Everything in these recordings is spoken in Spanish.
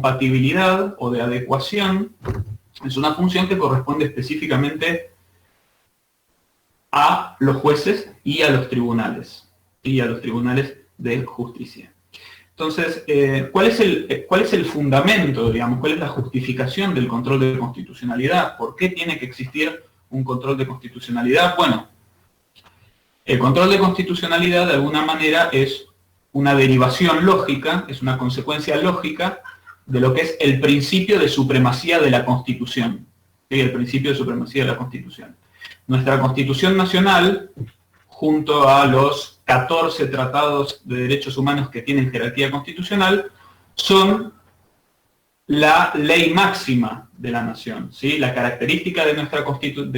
compatibilidad o de adecuación es una función que corresponde específicamente a los jueces y a los tribunales de justicia. Entonces, ¿cuál es el fundamento, digamos, cuál es la justificación del control de constitucionalidad? ¿Por qué tiene que existir un control de constitucionalidad? Bueno, el control de constitucionalidad de alguna manera es una derivación lógica, es una consecuencia lógica de lo que es el principio de supremacía de la Constitución. ¿Sí? El principio de supremacía de la Constitución. Nuestra Constitución Nacional, junto a los 14 tratados de derechos humanos que tienen jerarquía constitucional, son la ley máxima de la nación, ¿sí? La característica de nuestra Constitución,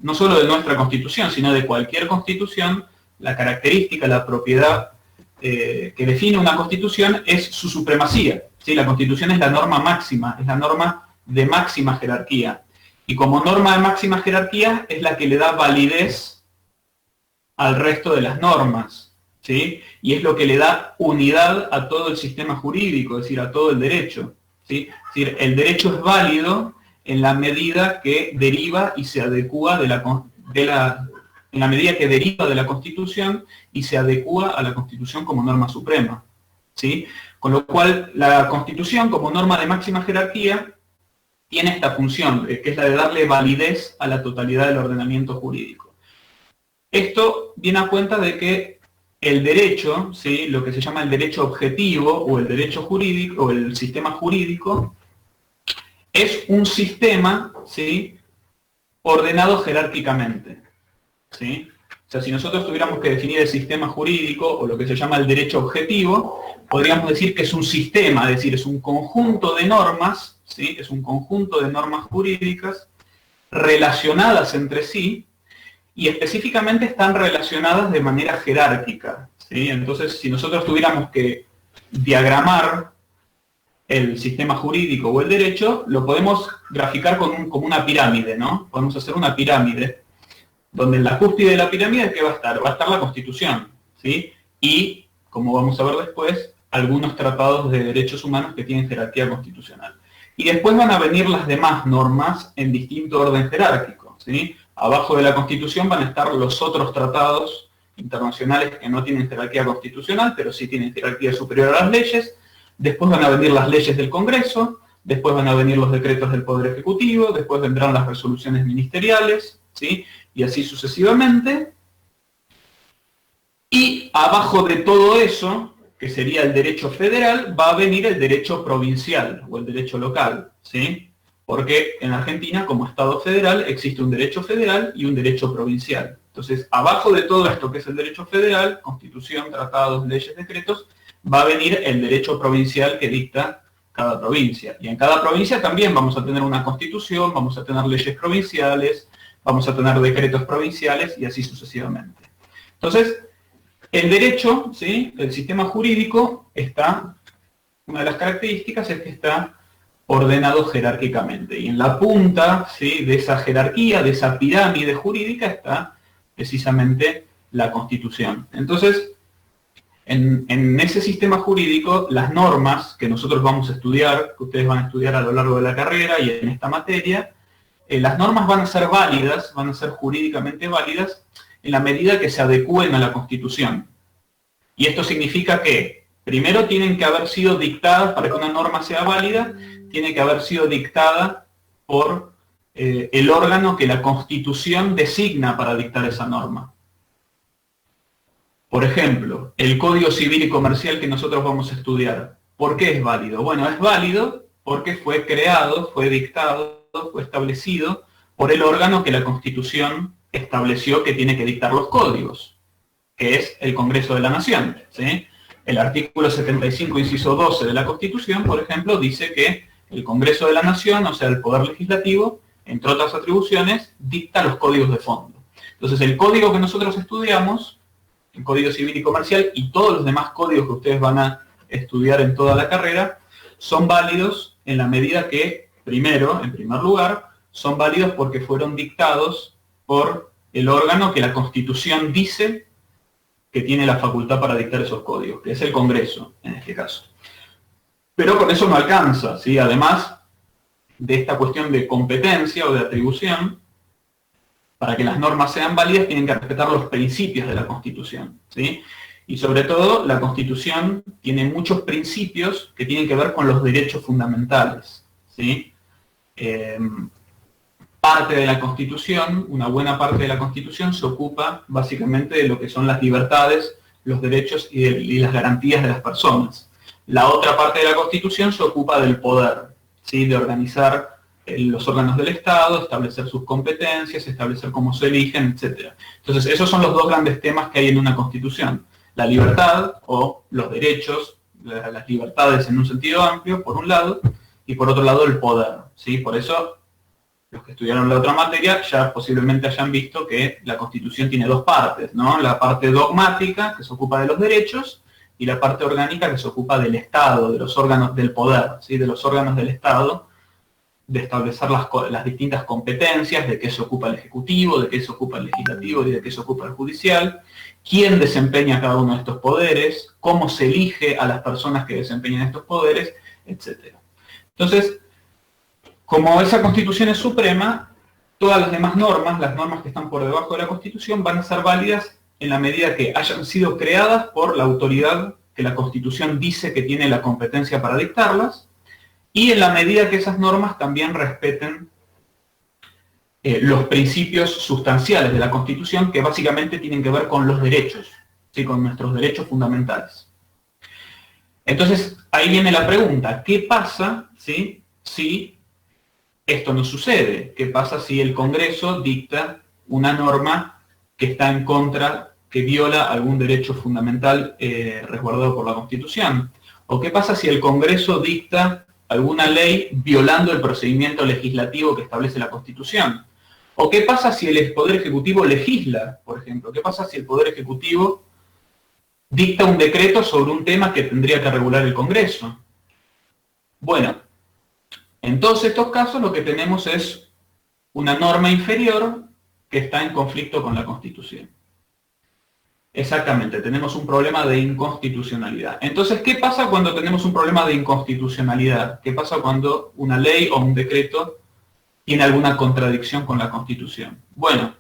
no solo de nuestra Constitución, sino de cualquier Constitución, la característica, la propiedad que define una Constitución es su supremacía, ¿sí? La Constitución es la norma máxima, es la norma de máxima jerarquía. Y como norma de máxima jerarquía es la que le da validez al resto de las normas, ¿sí? Y es lo que le da unidad a todo el sistema jurídico, es decir, a todo el derecho, ¿sí? Es decir, el derecho es válido en la medida que deriva y se adecúa en la medida que deriva de la Constitución y se adecúa a la Constitución como norma suprema, ¿sí? Con lo cual, la Constitución como norma de máxima jerarquía tiene esta función, que es la de darle validez a la totalidad del ordenamiento jurídico. Esto viene a cuenta de que el derecho, ¿sí? Lo que se llama el derecho objetivo o el derecho jurídico o el sistema jurídico, es un sistema, ¿sí? Ordenado jerárquicamente, ¿sí? O sea, si nosotros tuviéramos que definir el sistema jurídico o lo que se llama el derecho objetivo, podríamos decir que es un sistema, es decir, es un conjunto de normas, ¿sí? Es un conjunto de normas jurídicas relacionadas entre sí y específicamente están relacionadas de manera jerárquica, ¿sí? Entonces, si nosotros tuviéramos que diagramar el sistema jurídico o el derecho, lo podemos graficar como una pirámide, ¿no? Podemos hacer una pirámide donde en la cúspide de la pirámide, ¿qué va a estar? Va a estar la Constitución, ¿sí? Y, como vamos a ver después, algunos tratados de derechos humanos que tienen jerarquía constitucional. Y después van a venir las demás normas en distinto orden jerárquico, ¿sí? Abajo de la Constitución van a estar los otros tratados internacionales que no tienen jerarquía constitucional, pero sí tienen jerarquía superior a las leyes. Después van a venir las leyes del Congreso, después van a venir los decretos del Poder Ejecutivo, después vendrán las resoluciones ministeriales, ¿sí? Y así sucesivamente. Y abajo de todo eso, que sería el derecho federal, va a venir el derecho provincial o el derecho local, ¿sí? Porque en Argentina, como Estado federal, existe un derecho federal y un derecho provincial. Entonces, abajo de todo esto que es el derecho federal, Constitución, tratados, leyes, decretos, va a venir el derecho provincial que dicta cada provincia. Y en cada provincia también vamos a tener una Constitución, vamos a tener leyes provinciales, vamos a tener decretos provinciales y así sucesivamente. Entonces, el derecho, ¿sí? El sistema jurídico está, una de las características es que está ordenado jerárquicamente. Y en la punta, ¿sí? De esa jerarquía, de esa pirámide jurídica, está precisamente la Constitución. Entonces, en ese sistema jurídico, las normas que nosotros vamos a estudiar, que ustedes van a estudiar a lo largo de la carrera y en esta materia, las normas van a ser válidas, van a ser jurídicamente válidas, en la medida que se adecúen a la Constitución. Y esto significa que, primero tienen que haber sido dictadas, para que una norma sea válida, tiene que haber sido dictada por el órgano que la Constitución designa para dictar esa norma. Por ejemplo, el Código Civil y Comercial que nosotros vamos a estudiar. ¿Por qué es válido? Bueno, es válido porque fue creado, fue dictado, fue establecido por el órgano que la Constitución estableció que tiene que dictar los códigos, que es el Congreso de la Nación, ¿sí? El artículo 75, inciso 12 de la Constitución, por ejemplo, dice que el Congreso de la Nación, o sea, el Poder Legislativo, entre otras atribuciones, dicta los códigos de fondo. Entonces, el código que nosotros estudiamos, el Código Civil y Comercial, y todos los demás códigos que ustedes van a estudiar en toda la carrera, son válidos en la medida que, primero, en primer lugar, son válidos porque fueron dictados por el órgano que la Constitución dice que tiene la facultad para dictar esos códigos, que es el Congreso, en este caso. Pero con eso no alcanza, ¿sí? Además de esta cuestión de competencia o de atribución, para que las normas sean válidas tienen que respetar los principios de la Constitución, ¿sí? Y sobre todo, la Constitución tiene muchos principios que tienen que ver con los derechos fundamentales, ¿sí? Parte de la Constitución, una buena parte de la Constitución se ocupa básicamente de lo que son las libertades, los derechos y las garantías de las personas. La otra parte de la Constitución se ocupa del poder, ¿sí? De organizar los órganos del Estado, establecer sus competencias, establecer cómo se eligen, etc. Entonces, esos son los dos grandes temas que hay en una Constitución. La libertad o los derechos, las libertades en un sentido amplio, por un lado, y por otro lado el poder, ¿sí? Por eso, los que estudiaron la otra materia ya posiblemente hayan visto que la Constitución tiene dos partes, ¿no? La parte dogmática, que se ocupa de los derechos, y la parte orgánica, que se ocupa del Estado, de los órganos del poder, ¿sí? De los órganos del Estado, de establecer las distintas competencias, de qué se ocupa el Ejecutivo, de qué se ocupa el Legislativo y de qué se ocupa el Judicial, quién desempeña cada uno de estos poderes, cómo se elige a las personas que desempeñan estos poderes, etc. Entonces, como esa Constitución es suprema, todas las demás normas, las normas que están por debajo de la Constitución, van a ser válidas en la medida que hayan sido creadas por la autoridad que la Constitución dice que tiene la competencia para dictarlas, y en la medida que esas normas también respeten los principios sustanciales de la Constitución, que básicamente tienen que ver con los derechos, ¿sí? Con nuestros derechos fundamentales. Entonces, ahí viene la pregunta, ¿qué pasa, ¿sí? Si esto no sucede? ¿Qué pasa si el Congreso dicta una norma que está en contra, que viola algún derecho fundamental resguardado por la Constitución? ¿O qué pasa si el Congreso dicta alguna ley violando el procedimiento legislativo que establece la Constitución? ¿O qué pasa si el Poder Ejecutivo legisla, por ejemplo? ¿Qué pasa si el Poder Ejecutivo dicta un decreto sobre un tema que tendría que regular el Congreso? Bueno, en todos estos casos lo que tenemos es una norma inferior que está en conflicto con la Constitución. Exactamente, tenemos un problema de inconstitucionalidad. Entonces, ¿qué pasa cuando tenemos un problema de inconstitucionalidad? ¿Qué pasa cuando una ley o un decreto tiene alguna contradicción con la Constitución? Bueno,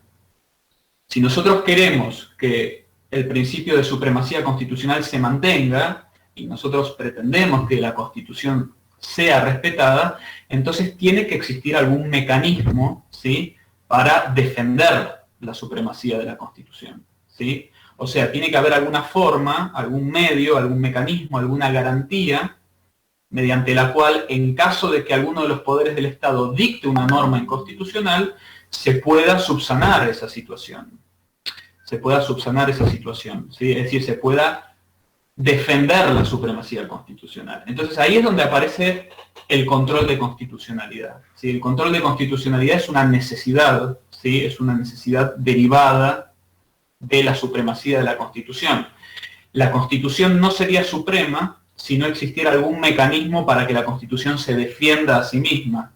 si nosotros queremos que el principio de supremacía constitucional se mantenga, y nosotros pretendemos que la Constitución sea respetada, entonces tiene que existir algún mecanismo, ¿sí?, para defender la supremacía de la Constitución, ¿sí? O sea, tiene que haber alguna forma, algún medio, algún mecanismo, alguna garantía, mediante la cual, en caso de que alguno de los poderes del Estado dicte una norma inconstitucional, se pueda subsanar esa situación. Se pueda subsanar esa situación, ¿sí? Es decir, se pueda defender la supremacía constitucional. Entonces ahí es donde aparece el control de constitucionalidad, ¿sí? El control de constitucionalidad es una necesidad, ¿sí? Es una necesidad derivada de la supremacía de la Constitución. La Constitución no sería suprema si no existiera algún mecanismo para que la Constitución se defienda a sí misma,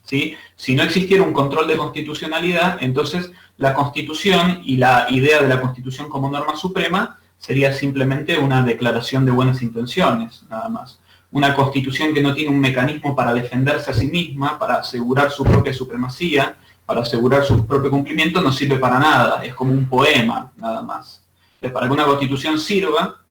¿sí? Si no existiera un control de constitucionalidad, entonces la Constitución y la idea de la Constitución como norma suprema sería simplemente una declaración de buenas intenciones, nada más. Una Constitución que no tiene un mecanismo para defenderse a sí misma, para asegurar su propia supremacía, para asegurar su propio cumplimiento, no sirve para nada, es como un poema, nada más. Para que una Constitución sirva,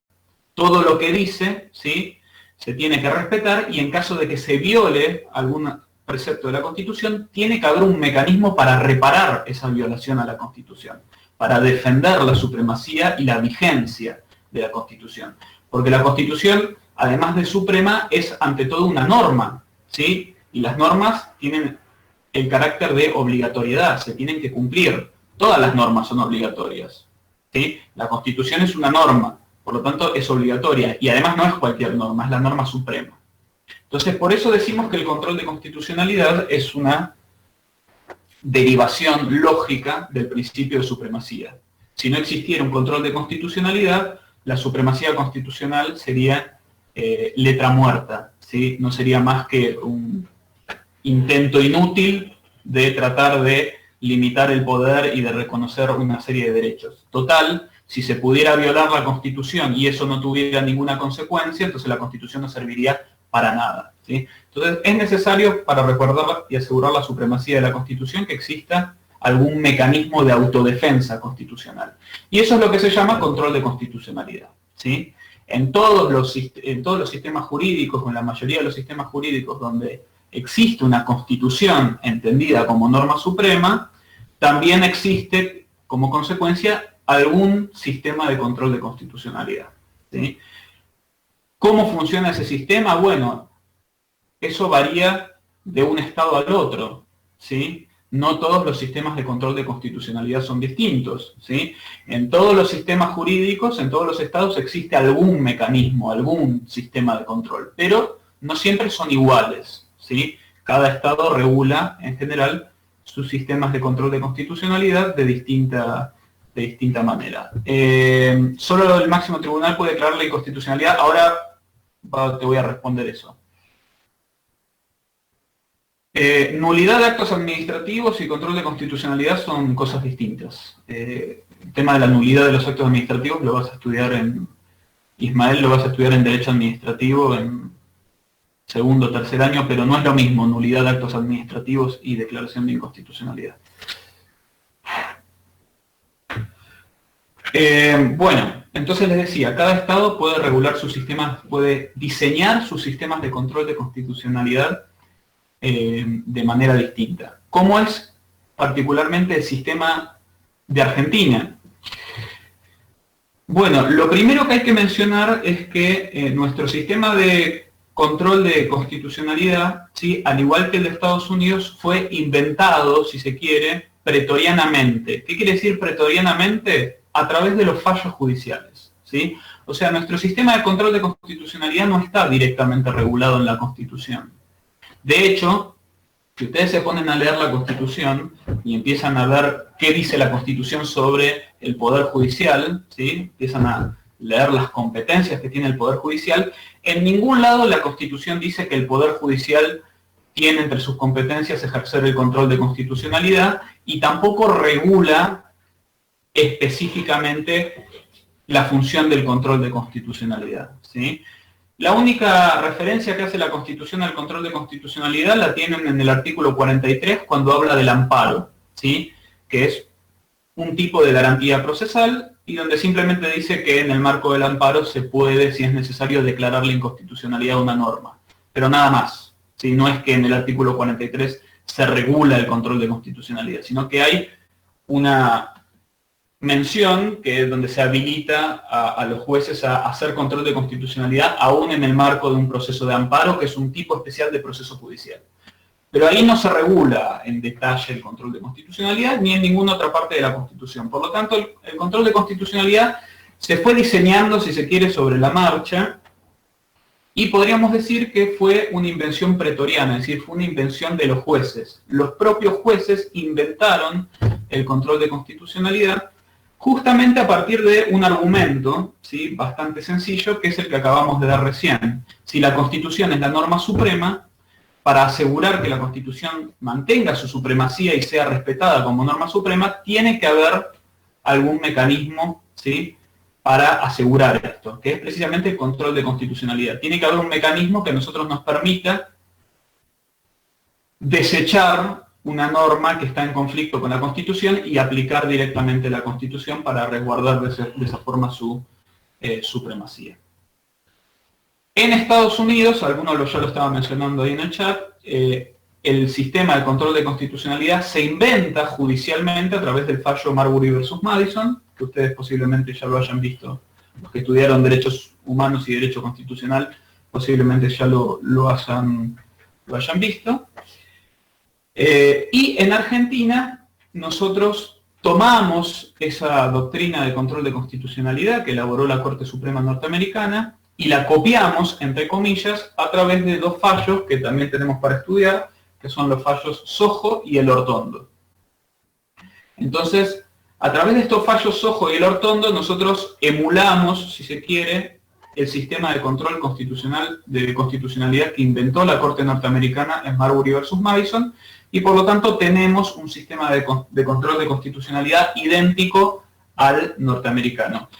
todo lo que dice, ¿sí?, se tiene que respetar, y en caso de que se viole algún precepto de la Constitución, tiene que haber un mecanismo para reparar esa violación a la Constitución, para defender la supremacía y la vigencia de la Constitución. Porque la Constitución, además de suprema, es ante todo una norma, ¿sí? Y las normas tienen el carácter de obligatoriedad, se tienen que cumplir. Todas las normas son obligatorias, ¿sí? La Constitución es una norma, por lo tanto es obligatoria, y además no es cualquier norma, es la norma suprema. Entonces, por eso decimos que el control de constitucionalidad es una derivación lógica del principio de supremacía. Si no existiera un control de constitucionalidad, la supremacía constitucional sería letra muerta, ¿sí? No sería más que un intento inútil de tratar de limitar el poder y de reconocer una serie de derechos. Total, si se pudiera violar la Constitución y eso no tuviera ninguna consecuencia, entonces la Constitución no serviría para nada, ¿sí? Entonces es necesario, para recordar y asegurar la supremacía de la Constitución, que exista algún mecanismo de autodefensa constitucional. Y eso es lo que se llama control de constitucionalidad, ¿sí? En todos los sistemas jurídicos, o en la mayoría de los sistemas jurídicos donde existe una Constitución entendida como norma suprema, también existe, como consecuencia, algún sistema de control de constitucionalidad, ¿sí? ¿Cómo funciona ese sistema? Bueno, eso varía de un estado al otro, ¿sí? No todos los sistemas de control de constitucionalidad son distintos, ¿sí? En todos los sistemas jurídicos, en todos los estados, existe algún mecanismo, algún sistema de control, pero no siempre son iguales, ¿sí? Cada estado regula, en general, sus sistemas de control de constitucionalidad de distinta manera. Solo el máximo tribunal puede declarar la inconstitucionalidad. Ahora te voy a responder eso. Nulidad de actos administrativos y control de constitucionalidad son cosas distintas. El tema de la nulidad de los actos administrativos lo vas a estudiar Ismael, lo vas a estudiar en Derecho Administrativo en segundo o tercer año, pero no es lo mismo nulidad de actos administrativos y declaración de inconstitucionalidad. Bueno, entonces les decía, cada estado puede regular sus sistemas, puede diseñar sus sistemas de control de constitucionalidad de manera distinta. ¿Cómo es particularmente el sistema de Argentina? Bueno, lo primero que hay que mencionar es que nuestro sistema de control de constitucionalidad, ¿sí?, al igual que el de Estados Unidos, fue inventado, si se quiere, pretorianamente. ¿Qué quiere decir pretorianamente? A través de los fallos judiciales, ¿sí? O sea, nuestro sistema de control de constitucionalidad no está directamente regulado en la Constitución. De hecho, si ustedes se ponen a leer la Constitución y empiezan a ver qué dice la Constitución sobre el Poder Judicial, ¿sí?, empiezan a leer las competencias que tiene el Poder Judicial, en ningún lado la Constitución dice que el Poder Judicial tiene entre sus competencias ejercer el control de constitucionalidad, y tampoco regula específicamente la función del control de constitucionalidad, ¿sí? La única referencia que hace la Constitución al control de constitucionalidad la tienen en el artículo 43, cuando habla del amparo, ¿sí?, que es un tipo de garantía procesal, y donde simplemente dice que en el marco del amparo se puede, si es necesario, declarar la inconstitucionalidad de una norma, pero nada más, ¿sí? No es que en el artículo 43 se regula el control de constitucionalidad, sino que hay una mención que es donde se habilita a los jueces a hacer control de constitucionalidad aún en el marco de un proceso de amparo, que es un tipo especial de proceso judicial. Pero ahí no se regula en detalle el control de constitucionalidad ni en ninguna otra parte de la Constitución. Por lo tanto, el control de constitucionalidad se fue diseñando, si se quiere, sobre la marcha, y podríamos decir que fue una invención pretoriana, es decir, fue una invención de los jueces. Los propios jueces inventaron el control de constitucionalidad justamente a partir de un argumento, ¿sí?, bastante sencillo, que es el que acabamos de dar recién. Si la Constitución es la norma suprema, para asegurar que la Constitución mantenga su supremacía y sea respetada como norma suprema, tiene que haber algún mecanismo, ¿sí?, para asegurar esto, que es precisamente el control de constitucionalidad. Tiene que haber un mecanismo que a nosotros nos permita desechar una norma que está en conflicto con la Constitución y aplicar directamente la Constitución para resguardar de esa forma su supremacía. En Estados Unidos, algunos ya lo estaban mencionando ahí en el chat, el sistema de control de constitucionalidad se inventa judicialmente a través del fallo Marbury versus Madison, que ustedes posiblemente ya lo hayan visto, los que estudiaron derechos humanos y derecho constitucional posiblemente ya lo hayan visto. Y en Argentina nosotros tomamos esa doctrina de control de constitucionalidad que elaboró la Corte Suprema norteamericana y la copiamos, entre comillas, a través de dos fallos que también tenemos para estudiar, que son los fallos Sojo y el Ortondo. Entonces, a través de estos fallos Sojo y el Ortondo, nosotros emulamos, si se quiere, el sistema de control constitucional de constitucionalidad que inventó la Corte norteamericana en Marbury versus Madison, y por lo tanto tenemos un sistema de control de constitucionalidad idéntico al norteamericano.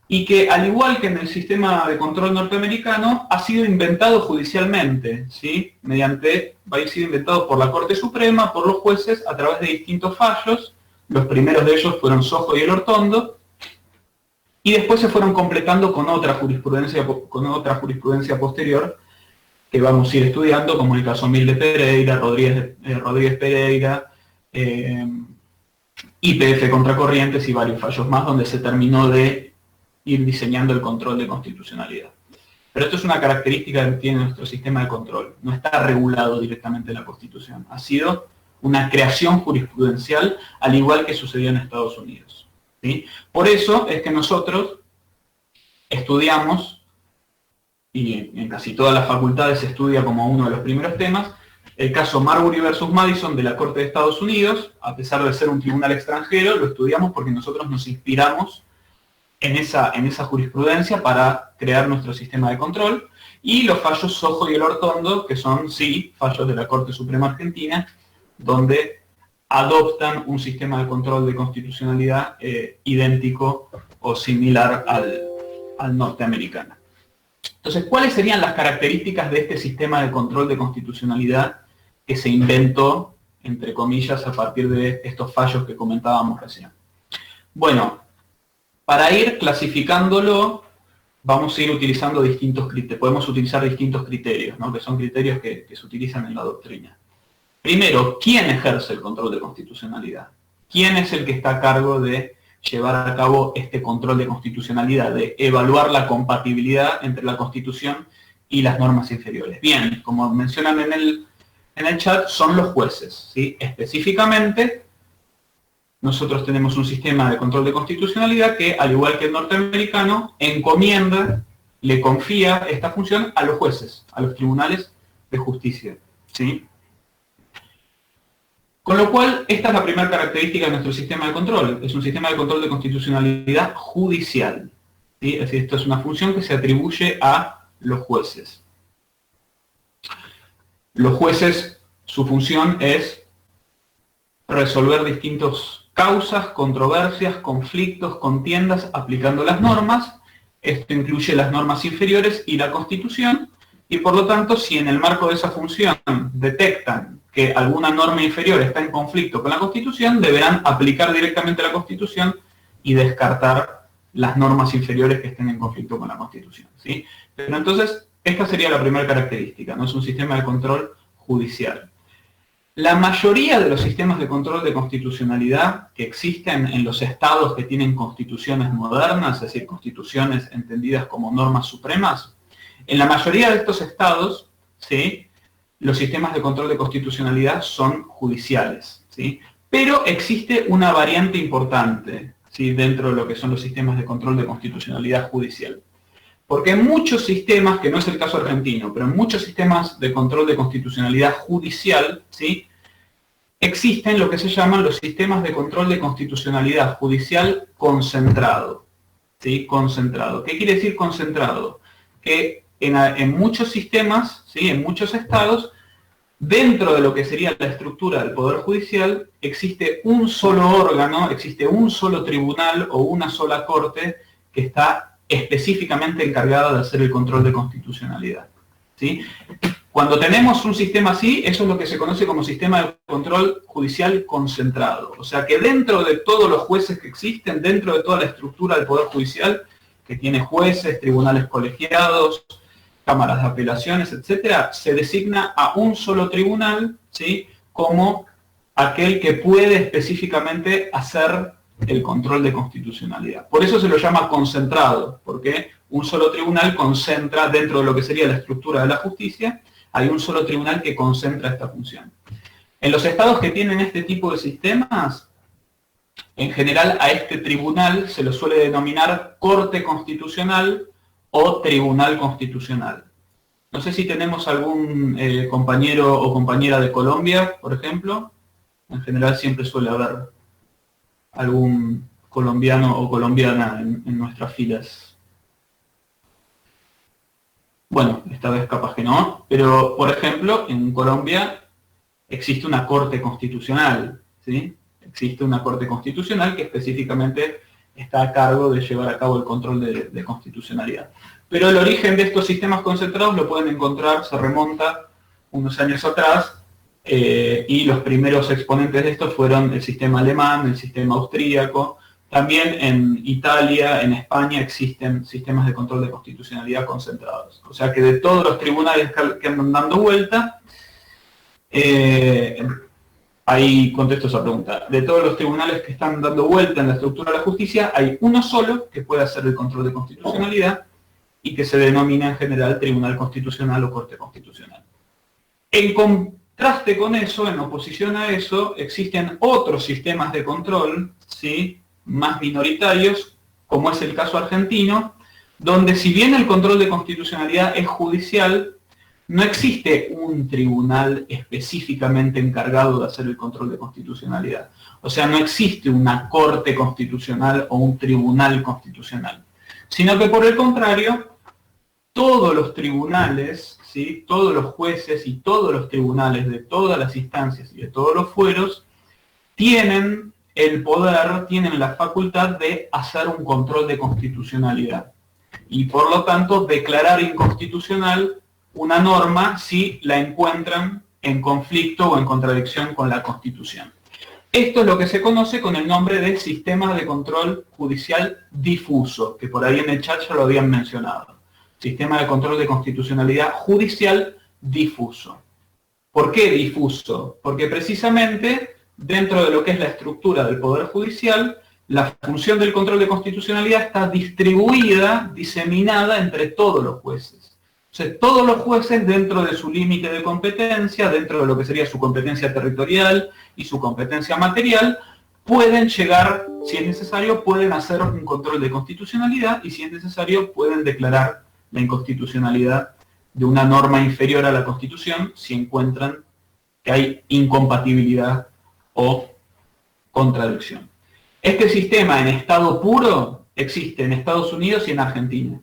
y que, al igual que en el sistema de control norteamericano, ha sido inventado judicialmente, ¿sí? Va a ir sido inventado por la Corte Suprema, por los jueces, a través de distintos fallos. Los primeros de ellos fueron Sojo y Elortondo, y después se fueron completando con otra jurisprudencia posterior, que vamos a ir estudiando, como el caso Milde Pereira, Rodríguez Pereira, YPF contra Corrientes y varios fallos más, donde se terminó de ir diseñando el control de constitucionalidad. Pero esto es una característica que tiene nuestro sistema de control. No está regulado directamente en la Constitución. Ha sido una creación jurisprudencial, al igual que sucedió en Estados Unidos, ¿sí? Por eso es que nosotros estudiamos, y en casi todas las facultades se estudia como uno de los primeros temas, el caso Marbury versus Madison de la Corte de Estados Unidos. A pesar de ser un tribunal extranjero, lo estudiamos porque nosotros nos inspiramos en esa jurisprudencia para crear nuestro sistema de control, y los fallos Sojo y Elortondo, que son, sí, fallos de la Corte Suprema Argentina, donde adoptan un sistema de control de constitucionalidad idéntico o similar al norteamericano. Entonces, ¿cuáles serían las características de este sistema de control de constitucionalidad que se inventó, entre comillas, a partir de estos fallos que comentábamos recién? Bueno, para ir clasificándolo, vamos a ir utilizando distintos criterios. Podemos utilizar distintos criterios, ¿no? Que son criterios que se utilizan en la doctrina. Primero, ¿quién ejerce el control de constitucionalidad? ¿Quién es el que está a cargo de llevar a cabo este control de constitucionalidad, de evaluar la compatibilidad entre la Constitución y las normas inferiores? Bien, como mencionan en el chat, son los jueces, ¿sí? Específicamente, nosotros tenemos un sistema de control de constitucionalidad que, al igual que el norteamericano, le confía esta función a los jueces, a los tribunales de justicia, ¿sí? Con lo cual, esta es la primera característica de nuestro sistema de control. Es un sistema de control de constitucionalidad judicial, ¿sí? Es decir, esto es una función que se atribuye a los jueces. Los jueces, su función es resolver distintas causas, controversias, conflictos, contiendas, aplicando las normas. Esto incluye las normas inferiores y la Constitución, y por lo tanto, si en el marco de esa función detectan que alguna norma inferior está en conflicto con la Constitución, deberán aplicar directamente la Constitución y descartar las normas inferiores que estén en conflicto con la Constitución, ¿sí? Pero entonces, esta sería la primera característica, ¿no? Es un sistema de control judicial. La mayoría de los sistemas de control de constitucionalidad que existen en los estados que tienen constituciones modernas, es decir, constituciones entendidas como normas supremas, en la mayoría de estos estados, ¿sí?, los sistemas de control de constitucionalidad son judiciales, ¿sí? Pero existe una variante importante, ¿sí?, dentro de lo que son los sistemas de control de constitucionalidad judicial. Porque en muchos sistemas, que no es el caso argentino, pero en muchos sistemas de control de constitucionalidad judicial, ¿sí?, existen lo que se llaman los sistemas de control de constitucionalidad judicial concentrado, ¿sí? Concentrado. ¿Qué quiere decir concentrado? Que en muchos sistemas, ¿sí?, en muchos estados, dentro de lo que sería la estructura del Poder Judicial, existe un solo órgano, existe un solo tribunal o una sola corte que está específicamente encargada de hacer el control de constitucionalidad, ¿sí? Cuando tenemos un sistema así, eso es lo que se conoce como sistema de control judicial concentrado. O sea que dentro de todos los jueces que existen, dentro de toda la estructura del Poder Judicial, que tiene jueces, tribunales colegiados, cámaras de apelaciones, etcétera, se designa a un solo tribunal, ¿sí?, como aquel que puede específicamente hacer el control de constitucionalidad. Por eso se lo llama concentrado, porque un solo tribunal concentra, dentro de lo que sería la estructura de la justicia, hay un solo tribunal que concentra esta función. En los estados que tienen este tipo de sistemas, en general a este tribunal se lo suele denominar Corte Constitucional o Tribunal Constitucional. No sé si tenemos algún compañero o compañera de Colombia, por ejemplo. En general siempre suele haber algún colombiano o colombiana en nuestras filas. Bueno, esta vez capaz que no, pero por ejemplo, en Colombia existe una Corte Constitucional, ¿sí? Existe una Corte Constitucional que específicamente está a cargo de llevar a cabo el control de constitucionalidad. Pero el origen de estos sistemas concentrados lo pueden encontrar, se remonta unos años atrás, y los primeros exponentes de esto fueron el sistema alemán, el sistema austríaco. También en Italia, en España, existen sistemas de control de constitucionalidad concentrados. O sea que de todos los tribunales que andan dando vuelta, ahí contesto esa pregunta. De todos los tribunales que están dando vuelta en la estructura de la justicia, hay uno solo que puede hacer el control de constitucionalidad y que se denomina en general Tribunal Constitucional o Corte Constitucional. En contraste con eso, en oposición a eso, existen otros sistemas de control, ¿sí?, más minoritarios, como es el caso argentino, donde si bien el control de constitucionalidad es judicial, no existe un tribunal específicamente encargado de hacer el control de constitucionalidad. O sea, no existe una corte constitucional o un tribunal constitucional, sino que por el contrario, todos los tribunales, ¿sí?, todos los jueces y todos los tribunales de todas las instancias y de todos los fueros tienen el poder, tienen la facultad de hacer un control de constitucionalidad y por lo tanto declarar inconstitucional una norma si la encuentran en conflicto o en contradicción con la Constitución. Esto es lo que se conoce con el nombre de sistema de control judicial difuso, que por ahí en el chat ya lo habían mencionado. Sistema de control de constitucionalidad judicial difuso. ¿Por qué difuso? Porque precisamente dentro de lo que es la estructura del Poder Judicial, la función del control de constitucionalidad está distribuida, diseminada entre todos los jueces. O sea, todos los jueces dentro de su límite de competencia, dentro de lo que sería su competencia territorial y su competencia material, pueden llegar, si es necesario, pueden hacer un control de constitucionalidad y si es necesario pueden declarar la inconstitucionalidad de una norma inferior a la Constitución si encuentran que hay incompatibilidad o contradicción. Este sistema en estado puro existe en Estados Unidos y en Argentina,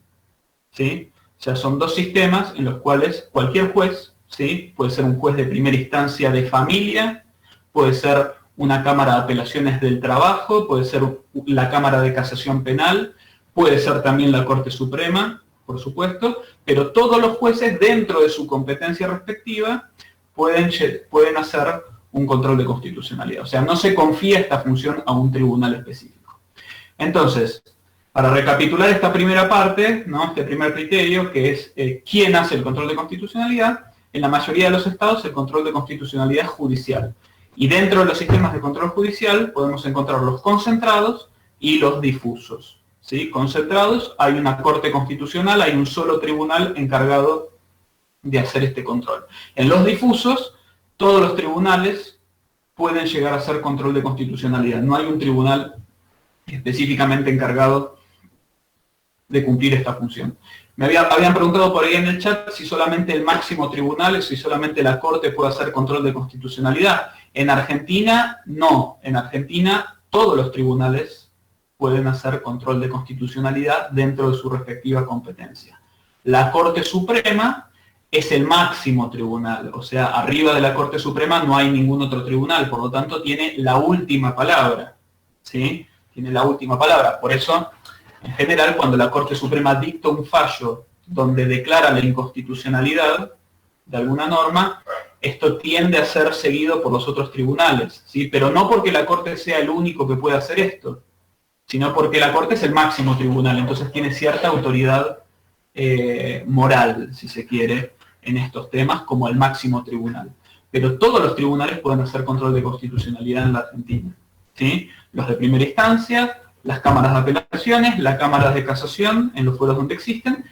¿sí? O sea, son dos sistemas en los cuales cualquier juez, ¿sí?, puede ser un juez de primera instancia de familia, puede ser una Cámara de Apelaciones del Trabajo, puede ser la Cámara de Casación Penal, puede ser también la Corte Suprema, por supuesto, pero todos los jueces dentro de su competencia respectiva pueden hacer un control de constitucionalidad. O sea, no se confía esta función a un tribunal específico. Entonces, para recapitular esta primera parte, ¿no?, este primer criterio, que es quién hace el control de constitucionalidad, en la mayoría de los estados el control de constitucionalidad es judicial. Y dentro de los sistemas de control judicial podemos encontrar los concentrados y los difusos, ¿sí? Concentrados, hay una corte constitucional, hay un solo tribunal encargado de hacer este control. En los difusos, todos los tribunales pueden llegar a hacer control de constitucionalidad. No hay un tribunal específicamente encargado de cumplir esta función. Me habían preguntado por ahí en el chat si solamente el máximo tribunal, si solamente la Corte puede hacer control de constitucionalidad. En Argentina, no. En Argentina, todos los tribunales pueden hacer control de constitucionalidad dentro de su respectiva competencia. La Corte Suprema es el máximo tribunal, o sea, arriba de la Corte Suprema no hay ningún otro tribunal, por lo tanto tiene la última palabra, ¿sí? Tiene la última palabra. Por eso, en general, cuando la Corte Suprema dicta un fallo donde declara la inconstitucionalidad de alguna norma, esto tiende a ser seguido por los otros tribunales, ¿sí? Pero no porque la Corte sea el único que pueda hacer esto, sino porque la Corte es el máximo tribunal, entonces tiene cierta autoridad moral, si se quiere, en estos temas como el máximo tribunal. Pero todos los tribunales pueden hacer control de constitucionalidad en la Argentina, ¿sí? Los de primera instancia, las cámaras de apelaciones, las cámaras de casación en los fueros donde existen,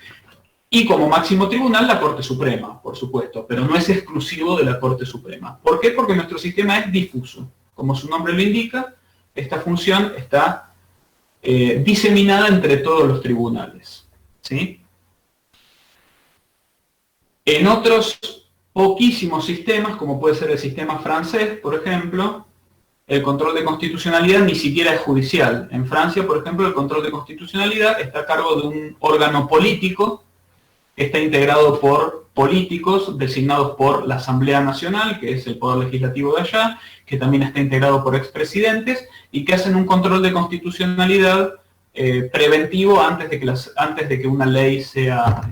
y como máximo tribunal la Corte Suprema, por supuesto, pero no es exclusivo de la Corte Suprema. ¿Por qué? Porque nuestro sistema es difuso. Como su nombre lo indica, esta función está diseminada entre todos los tribunales, ¿sí? En otros poquísimos sistemas, como puede ser el sistema francés, por ejemplo, el control de constitucionalidad ni siquiera es judicial. En Francia, por ejemplo, el control de constitucionalidad está a cargo de un órgano político que está integrado por políticos designados por la Asamblea Nacional, que es el poder legislativo de allá, que también está integrado por expresidentes y que hacen un control de constitucionalidad preventivo antes de que una ley sea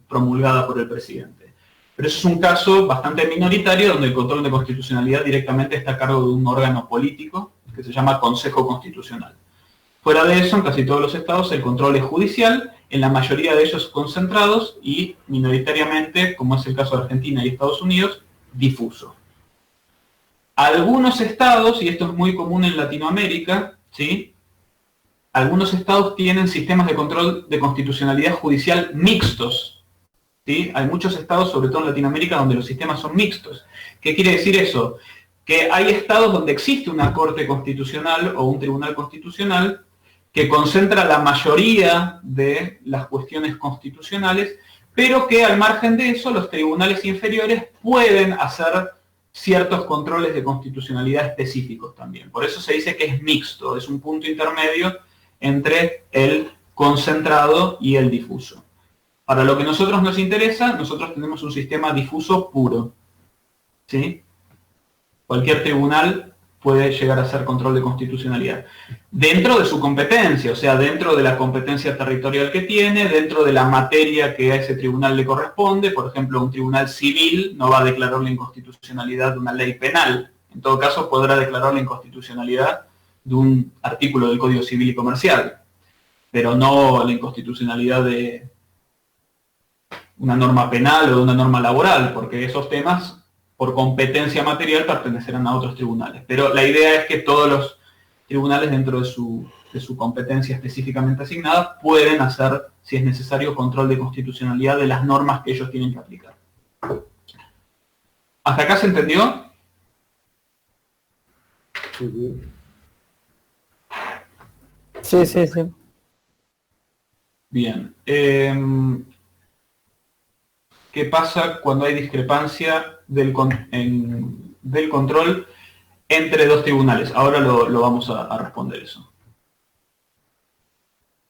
promulgada por el presidente. Pero eso es un caso bastante minoritario donde el control de constitucionalidad directamente está a cargo de un órgano político que se llama Consejo Constitucional. Fuera de eso, en casi todos los estados el control es judicial, en la mayoría de ellos concentrados y minoritariamente, como es el caso de Argentina y Estados Unidos, difuso. Algunos estados, y esto es muy común en Latinoamérica, ¿sí? Algunos estados tienen sistemas de control de constitucionalidad judicial mixtos, ¿sí? Hay muchos estados, sobre todo en Latinoamérica, donde los sistemas son mixtos. ¿Qué quiere decir eso? Que hay estados donde existe una corte constitucional o un tribunal constitucional que concentra la mayoría de las cuestiones constitucionales, pero que al margen de eso los tribunales inferiores pueden hacer ciertos controles de constitucionalidad específicos también. Por eso se dice que es mixto, es un punto intermedio entre el concentrado y el difuso. Para lo que a nosotros nos interesa, nosotros tenemos un sistema difuso puro, ¿sí? Cualquier tribunal puede llegar a hacer control de constitucionalidad. Dentro de su competencia, o sea, dentro de la competencia territorial que tiene, dentro de la materia que a ese tribunal le corresponde. Por ejemplo, un tribunal civil no va a declarar la inconstitucionalidad de una ley penal. En todo caso, podrá declarar la inconstitucionalidad de un artículo del Código Civil y Comercial, pero no la inconstitucionalidad de una norma penal o de una norma laboral, porque esos temas, por competencia material, pertenecerán a otros tribunales. Pero la idea es que todos los tribunales, dentro de su competencia específicamente asignada, pueden hacer, si es necesario, control de constitucionalidad de las normas que ellos tienen que aplicar. ¿Hasta acá se entendió? Sí, sí, sí. Bien. ¿Qué pasa cuando hay discrepancia del control entre dos tribunales? Ahora lo vamos a responder eso.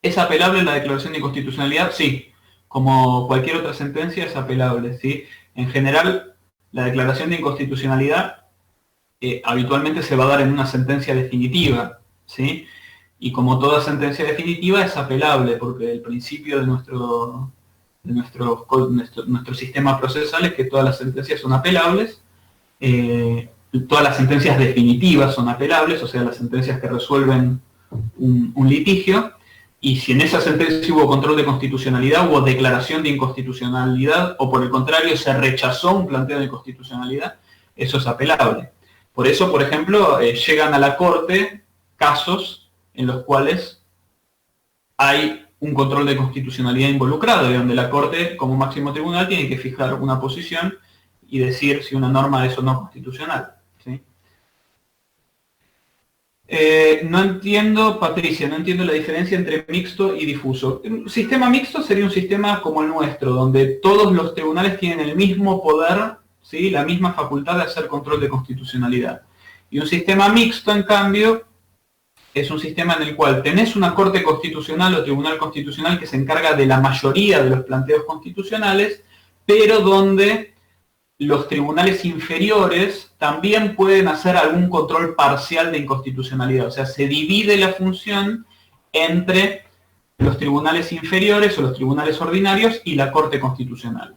¿Es apelable la declaración de inconstitucionalidad? Sí. Como cualquier otra sentencia es apelable, ¿sí? En general, la declaración de inconstitucionalidad habitualmente se va a dar en una sentencia definitiva, ¿sí? Y como toda sentencia definitiva es apelable, porque el principio de nuestro sistema procesal es que todas las sentencias son apelables, todas las sentencias definitivas son apelables, o sea, las sentencias que resuelven un litigio, y si en esa sentencia hubo control de constitucionalidad, hubo declaración de inconstitucionalidad, o por el contrario se rechazó un planteo de inconstitucionalidad, eso es apelable. Por eso, por ejemplo, llegan a la Corte casos en los cuales hay un control de constitucionalidad involucrado, y donde la Corte, como máximo tribunal, tiene que fijar una posición y decir si una norma es o no constitucional, ¿sí? No entiendo, Patricia, no entiendo la diferencia entre mixto y difuso. Un sistema mixto sería un sistema como el nuestro, donde todos los tribunales tienen el mismo poder, ¿sí? La misma facultad de hacer control de constitucionalidad. Y un sistema mixto, en cambio, es un sistema en el cual tenés una Corte Constitucional o Tribunal Constitucional que se encarga de la mayoría de los planteos constitucionales, pero donde los tribunales inferiores también pueden hacer algún control parcial de inconstitucionalidad. O sea, se divide la función entre los tribunales inferiores o los tribunales ordinarios y la Corte Constitucional.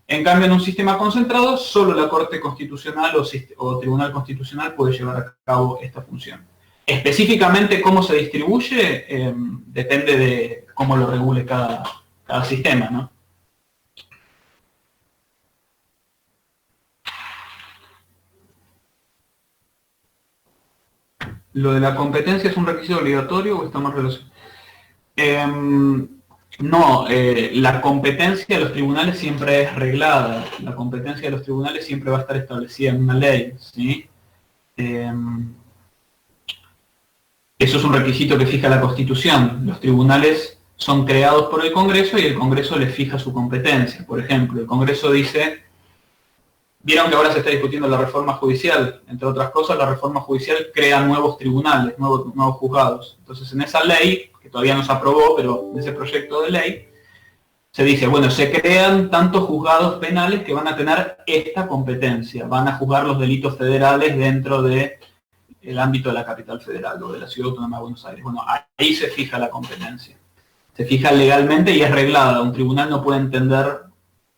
En cambio, en un sistema concentrado, solo la Corte Constitucional o Tribunal Constitucional puede llevar a cabo esta función. Específicamente cómo se distribuye depende de cómo lo regule cada sistema, ¿no? ¿Lo de la competencia es un requisito obligatorio o está más relacionado? No, la competencia de los tribunales siempre es reglada. La competencia de los tribunales siempre va a estar establecida en una ley, ¿sí? Eso es un requisito que fija la Constitución. Los tribunales son creados por el Congreso y el Congreso les fija su competencia. Por ejemplo, el Congreso dice, vieron que ahora se está discutiendo la reforma judicial, entre otras cosas, la reforma judicial crea nuevos tribunales, nuevos juzgados. Entonces, en esa ley, que todavía no se aprobó, pero en ese proyecto de ley, se dice, bueno, se crean tantos juzgados penales que van a tener esta competencia, van a juzgar los delitos federales dentro de el ámbito de la capital federal o de la Ciudad Autónoma de Buenos Aires. Bueno, ahí se fija la competencia. Se fija legalmente y es reglada. Un tribunal no puede entender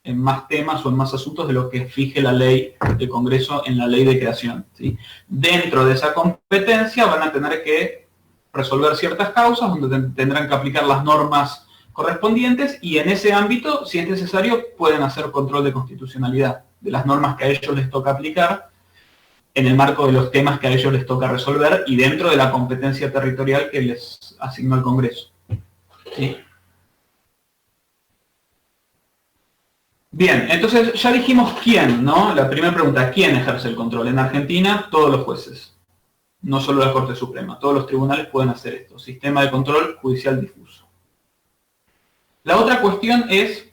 en más temas o en más asuntos de lo que fije la ley del Congreso en la ley de creación, ¿sí? Dentro de esa competencia van a tener que resolver ciertas causas donde tendrán que aplicar las normas correspondientes y en ese ámbito, si es necesario, pueden hacer control de constitucionalidad de las normas que a ellos les toca aplicar en el marco de los temas que a ellos les toca resolver y dentro de la competencia territorial que les asignó el Congreso, ¿sí? Bien, entonces ya dijimos quién, ¿no? La primera pregunta, ¿quién ejerce el control? En Argentina, todos los jueces, no solo la Corte Suprema, todos los tribunales pueden hacer esto, sistema de control judicial difuso. La otra cuestión es,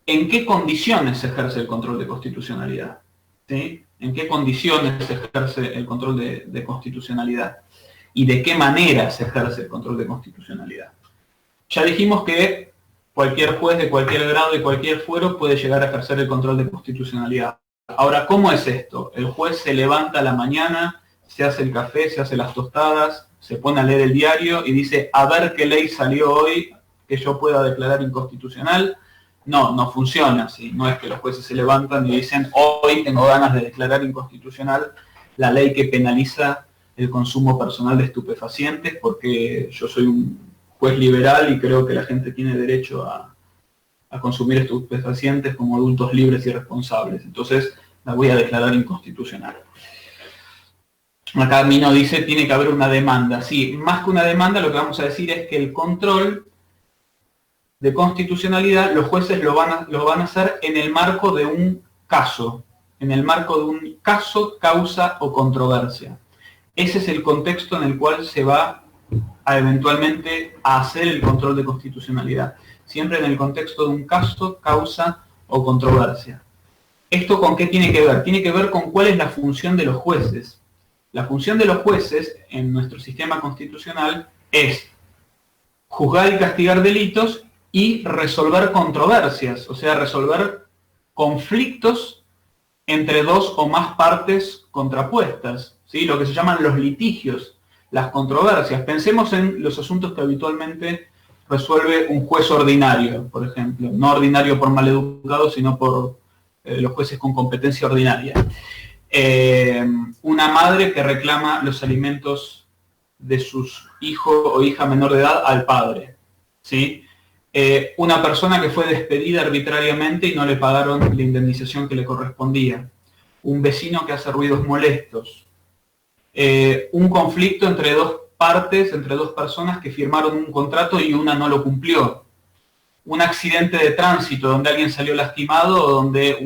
¿en qué condiciones se ejerce el control de constitucionalidad? ¿Sí? ¿En qué condiciones se ejerce el control de constitucionalidad? ¿Y de qué manera se ejerce el control de constitucionalidad? Ya dijimos que cualquier juez de cualquier grado y cualquier fuero puede llegar a ejercer el control de constitucionalidad. Ahora, ¿cómo es esto? El juez se levanta a la mañana, se hace el café, se hace las tostadas, se pone a leer el diario y dice, a ver qué ley salió hoy que yo pueda declarar inconstitucional. No, no funciona así. No es que los jueces se levantan y dicen, hoy tengo ganas de declarar inconstitucional la ley que penaliza el consumo personal de estupefacientes porque yo soy un juez liberal y creo que la gente tiene derecho a consumir estupefacientes como adultos libres y responsables. Entonces la voy a declarar inconstitucional. Acá Mino dice, tiene que haber una demanda. Sí, más que una demanda, lo que vamos a decir es que el control de constitucionalidad, los jueces lo van a hacer en el marco de un caso, en el marco de un caso, causa o controversia. Ese es el contexto en el cual se va a eventualmente a hacer el control de constitucionalidad. Siempre en el contexto de un caso, causa o controversia. ¿Esto con qué tiene que ver? Tiene que ver con cuál es la función de los jueces. La función de los jueces en nuestro sistema constitucional es juzgar y castigar delitos y resolver controversias, o sea, resolver conflictos entre dos o más partes contrapuestas, ¿sí? Lo que se llaman los litigios, las controversias. Pensemos en los asuntos que habitualmente resuelve un juez ordinario, por ejemplo, no ordinario por maleducado, sino por los jueces con competencia ordinaria. Una madre que reclama los alimentos de sus hijos o hija menor de edad al padre, ¿sí? Una persona que fue despedida arbitrariamente y no le pagaron la indemnización que le correspondía. Un vecino que hace ruidos molestos. Un conflicto entre dos partes, entre dos personas que firmaron un contrato y una no lo cumplió. Un accidente de tránsito donde alguien salió lastimado o donde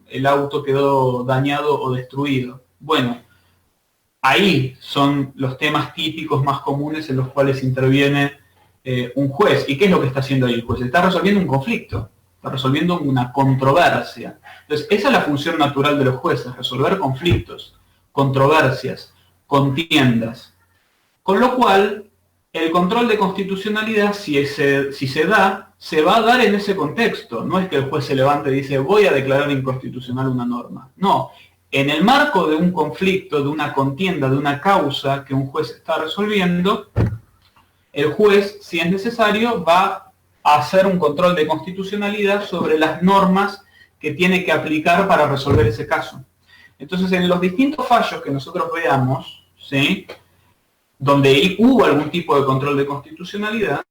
el auto quedó dañado o destruido. Bueno, ahí son los temas típicos más comunes en los cuales interviene un juez. ¿Y qué es lo que está haciendo ahí el juez? Está resolviendo un conflicto, está resolviendo una controversia. Entonces, esa es la función natural de los jueces, resolver conflictos, controversias, contiendas. Con lo cual, el control de constitucionalidad, si se da, se va a dar en ese contexto. No es que el juez se levante y dice, voy a declarar inconstitucional una norma. No, en el marco de un conflicto, de una contienda, de una causa que un juez está resolviendo, el juez, si es necesario, va a hacer un control de constitucionalidad sobre las normas que tiene que aplicar para resolver ese caso. Entonces, en los distintos fallos que nosotros veamos, ¿sí?, donde hubo algún tipo de control de constitucionalidad,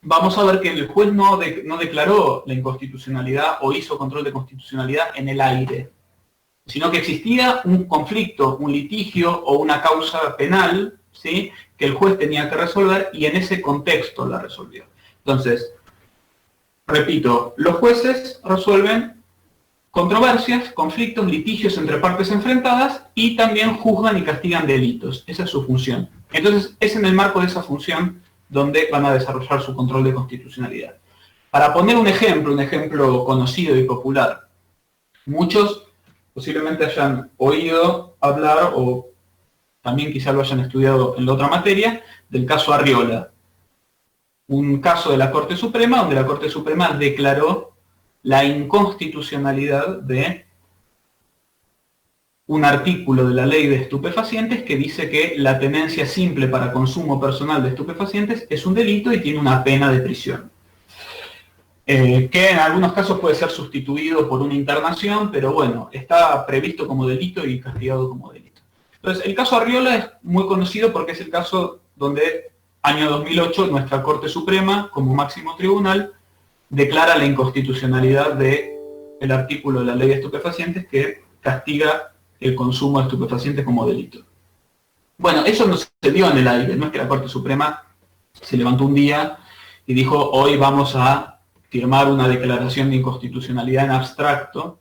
vamos a ver que el juez no declaró la inconstitucionalidad o hizo control de constitucionalidad en el aire, sino que existía un conflicto, un litigio o una causa penal, ¿sí?, que el juez tenía que resolver y en ese contexto la resolvió. Entonces, repito, los jueces resuelven controversias, conflictos, litigios entre partes enfrentadas y también juzgan y castigan delitos. Esa es su función. Entonces, es en el marco de esa función donde van a desarrollar su control de constitucionalidad. Para poner un ejemplo conocido y popular, muchos posiblemente hayan oído hablar o también quizá lo hayan estudiado en la otra materia, del caso Arriola. Un caso de la Corte Suprema, donde la Corte Suprema declaró la inconstitucionalidad de un artículo de la ley de estupefacientes que dice que la tenencia simple para consumo personal de estupefacientes es un delito y tiene una pena de prisión. Que en algunos casos puede ser sustituido por una internación, pero bueno, está previsto como delito y castigado como delito. Entonces, el caso Arriola es muy conocido porque es el caso donde, año 2008, nuestra Corte Suprema, como máximo tribunal, declara la inconstitucionalidad del artículo de la ley de estupefacientes que castiga el consumo de estupefacientes como delito. Bueno, eso no se dio en el aire, no es que la Corte Suprema se levantó un día y dijo, hoy vamos a firmar una declaración de inconstitucionalidad en abstracto,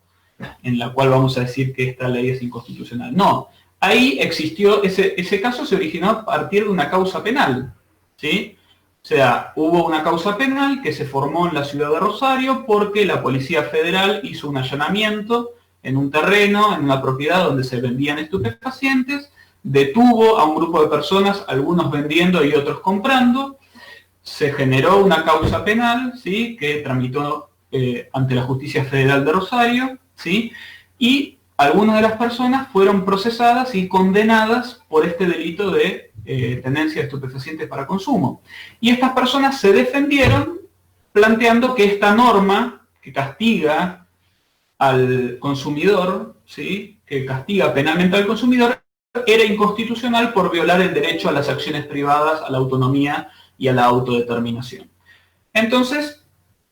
en la cual vamos a decir que esta ley es inconstitucional. No, ahí existió, ese caso se originó a partir de una causa penal, ¿sí? O sea, hubo una causa penal que se formó en la ciudad de Rosario porque la Policía Federal hizo un allanamiento en un terreno, en una propiedad donde se vendían estupefacientes, detuvo a un grupo de personas, algunos vendiendo y otros comprando, se generó una causa penal, ¿sí?, que tramitó ante la Justicia Federal de Rosario, ¿sí?, y algunas de las personas fueron procesadas y condenadas por este delito de tenencia de estupefacientes para consumo. Y estas personas se defendieron planteando que esta norma que castiga al consumidor, ¿sí?, que castiga penalmente al consumidor, era inconstitucional por violar el derecho a las acciones privadas, a la autonomía y a la autodeterminación. Entonces,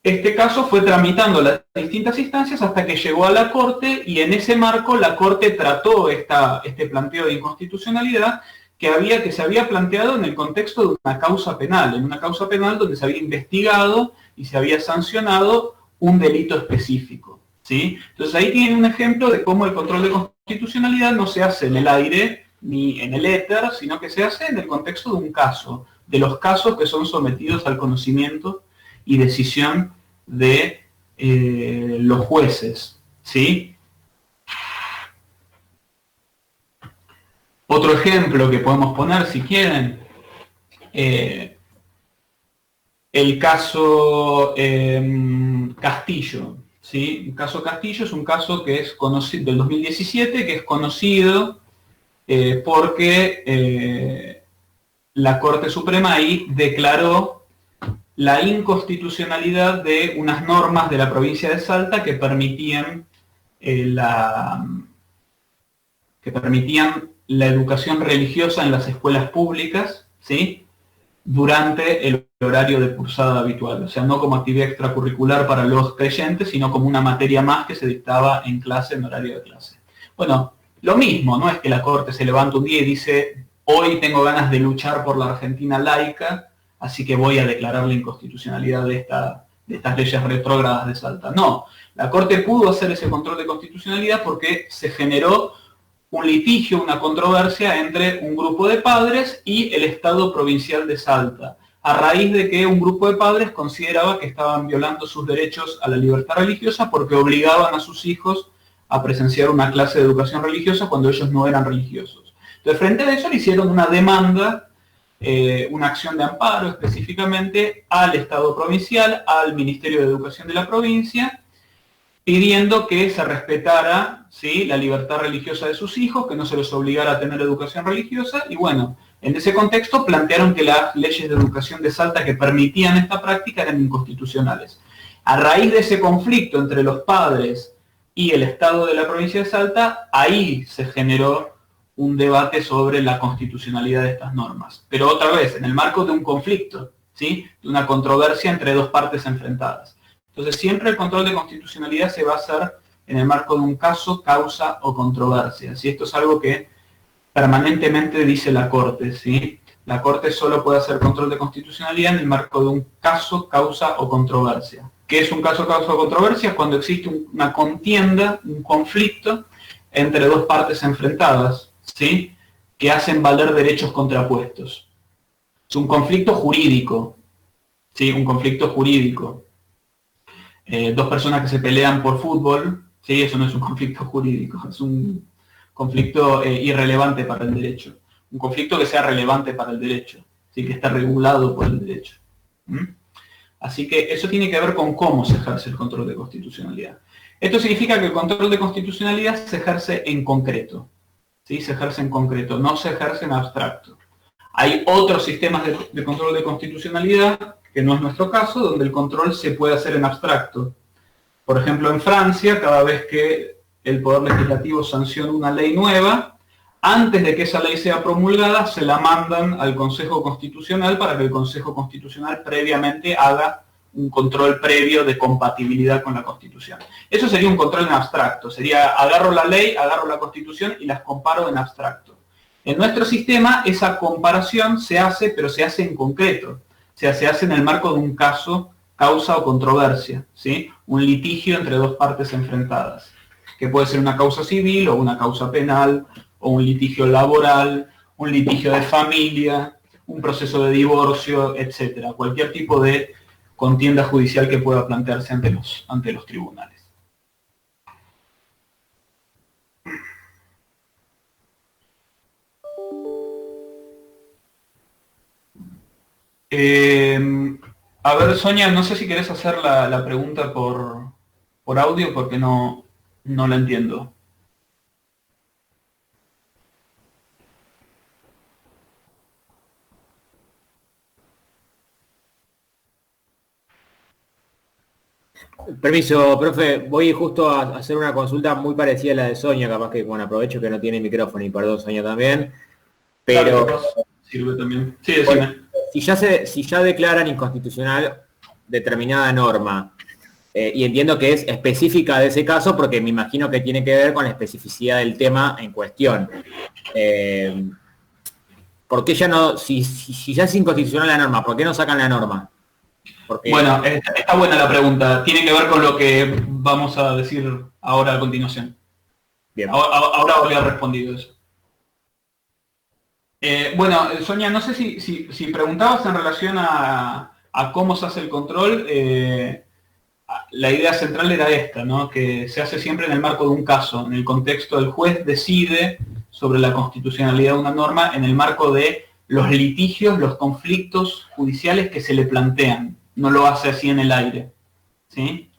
este caso fue tramitando las distintas instancias hasta que llegó a la Corte, y en ese marco la Corte trató este planteo de inconstitucionalidad que se había planteado en el contexto de una causa penal, en una causa penal donde se había investigado y se había sancionado un delito específico, ¿sí? Entonces ahí tienen un ejemplo de cómo el control de constitucionalidad no se hace en el aire ni en el éter, sino que se hace en el contexto de un caso, de los casos que son sometidos al conocimiento y decisión de los jueces, ¿sí? Otro ejemplo que podemos poner, si quieren, el caso Castillo, ¿sí? El caso Castillo es un caso que es conocido, del 2017, que es conocido porque la Corte Suprema ahí declaró la inconstitucionalidad de unas normas de la provincia de Salta que permitían la educación religiosa en las escuelas públicas, ¿sí?, durante el horario de cursada habitual, o sea, no como actividad extracurricular para los creyentes, sino como una materia más que se dictaba en clase, en horario de clase. Bueno, lo mismo, no es que la Corte se levanta un día y dice, hoy tengo ganas de luchar por la Argentina laica, así que voy a declarar la inconstitucionalidad de estas leyes retrógradas de Salta. No, la Corte pudo hacer ese control de constitucionalidad porque se generó un litigio, una controversia entre un grupo de padres y el Estado provincial de Salta, a raíz de que un grupo de padres consideraba que estaban violando sus derechos a la libertad religiosa porque obligaban a sus hijos a presenciar una clase de educación religiosa cuando ellos no eran religiosos. Entonces, frente a eso le hicieron una demanda, una acción de amparo específicamente al Estado provincial, al Ministerio de Educación de la provincia, pidiendo que se respetara, ¿sí?, la libertad religiosa de sus hijos, que no se les obligara a tener educación religiosa, y bueno, en ese contexto plantearon que las leyes de educación de Salta que permitían esta práctica eran inconstitucionales. A raíz de ese conflicto entre los padres y el Estado de la provincia de Salta, ahí se generó un debate sobre la constitucionalidad de estas normas. Pero otra vez, en el marco de un conflicto, ¿sí?, de una controversia entre dos partes enfrentadas. Entonces siempre el control de constitucionalidad se va a hacer en el marco de un caso, causa o controversia. ¿Sí? Esto es algo que permanentemente dice la Corte, ¿sí? La Corte solo puede hacer control de constitucionalidad en el marco de un caso, causa o controversia. ¿Qué es un caso, causa o controversia? Cuando existe una contienda, un conflicto entre dos partes enfrentadas, ¿sí?, que hacen valer derechos contrapuestos. Es un conflicto jurídico, ¿sí?, un conflicto jurídico. Dos personas que se pelean por fútbol, ¿sí?, eso no es un conflicto jurídico, es un conflicto irrelevante para el derecho. Un conflicto que sea relevante para el derecho, ¿sí?, que está regulado por el derecho. Así que eso tiene que ver con cómo se ejerce el control de constitucionalidad. Esto significa que el control de constitucionalidad se ejerce en concreto, ¿sí? Se ejerce en concreto, no se ejerce en abstracto. Hay otros sistemas de control de constitucionalidad, que no es nuestro caso, donde el control se puede hacer en abstracto. Por ejemplo, en Francia, cada vez que el Poder Legislativo sanciona una ley nueva, antes de que esa ley sea promulgada, se la mandan al Consejo Constitucional para que el Consejo Constitucional previamente haga un control previo de compatibilidad con la Constitución. Eso sería un control en abstracto, sería agarro la ley, agarro la Constitución y las comparo en abstracto. En nuestro sistema esa comparación se hace, pero se hace en concreto, o sea, se hace en el marco de un caso, causa o controversia, ¿sí? Un litigio entre dos partes enfrentadas, que puede ser una causa civil o una causa penal, o un litigio laboral, un litigio de familia, un proceso de divorcio, etcétera. Cualquier tipo de contienda judicial que pueda plantearse ante los tribunales. A ver, Sonia, no sé si querés hacer la pregunta por audio porque no la entiendo. Permiso, profe, voy justo a hacer una consulta muy parecida a la de Sonia, capaz que, bueno, aprovecho que no tiene micrófono y perdón, Sonia también, pero Claro, sirve también. Sí, decime. si ya declaran inconstitucional determinada norma, y entiendo que es específica de ese caso porque me imagino que tiene que ver con la especificidad del tema en cuestión. ¿Por qué ya no, si ya es inconstitucional la norma, por qué no sacan la norma? Porque... Bueno, está buena la pregunta. Tiene que ver con lo que vamos a decir ahora a continuación. Bien. Ahora habría respondido eso. Bueno, Sonia, no sé si preguntabas en relación a cómo se hace el control. La idea central era esta, ¿no? Que se hace siempre en el marco de un caso, en el contexto del juez decide sobre la constitucionalidad de una norma en el marco de los litigios, los conflictos judiciales que se le plantean. No lo hace así en el aire, ¿sí?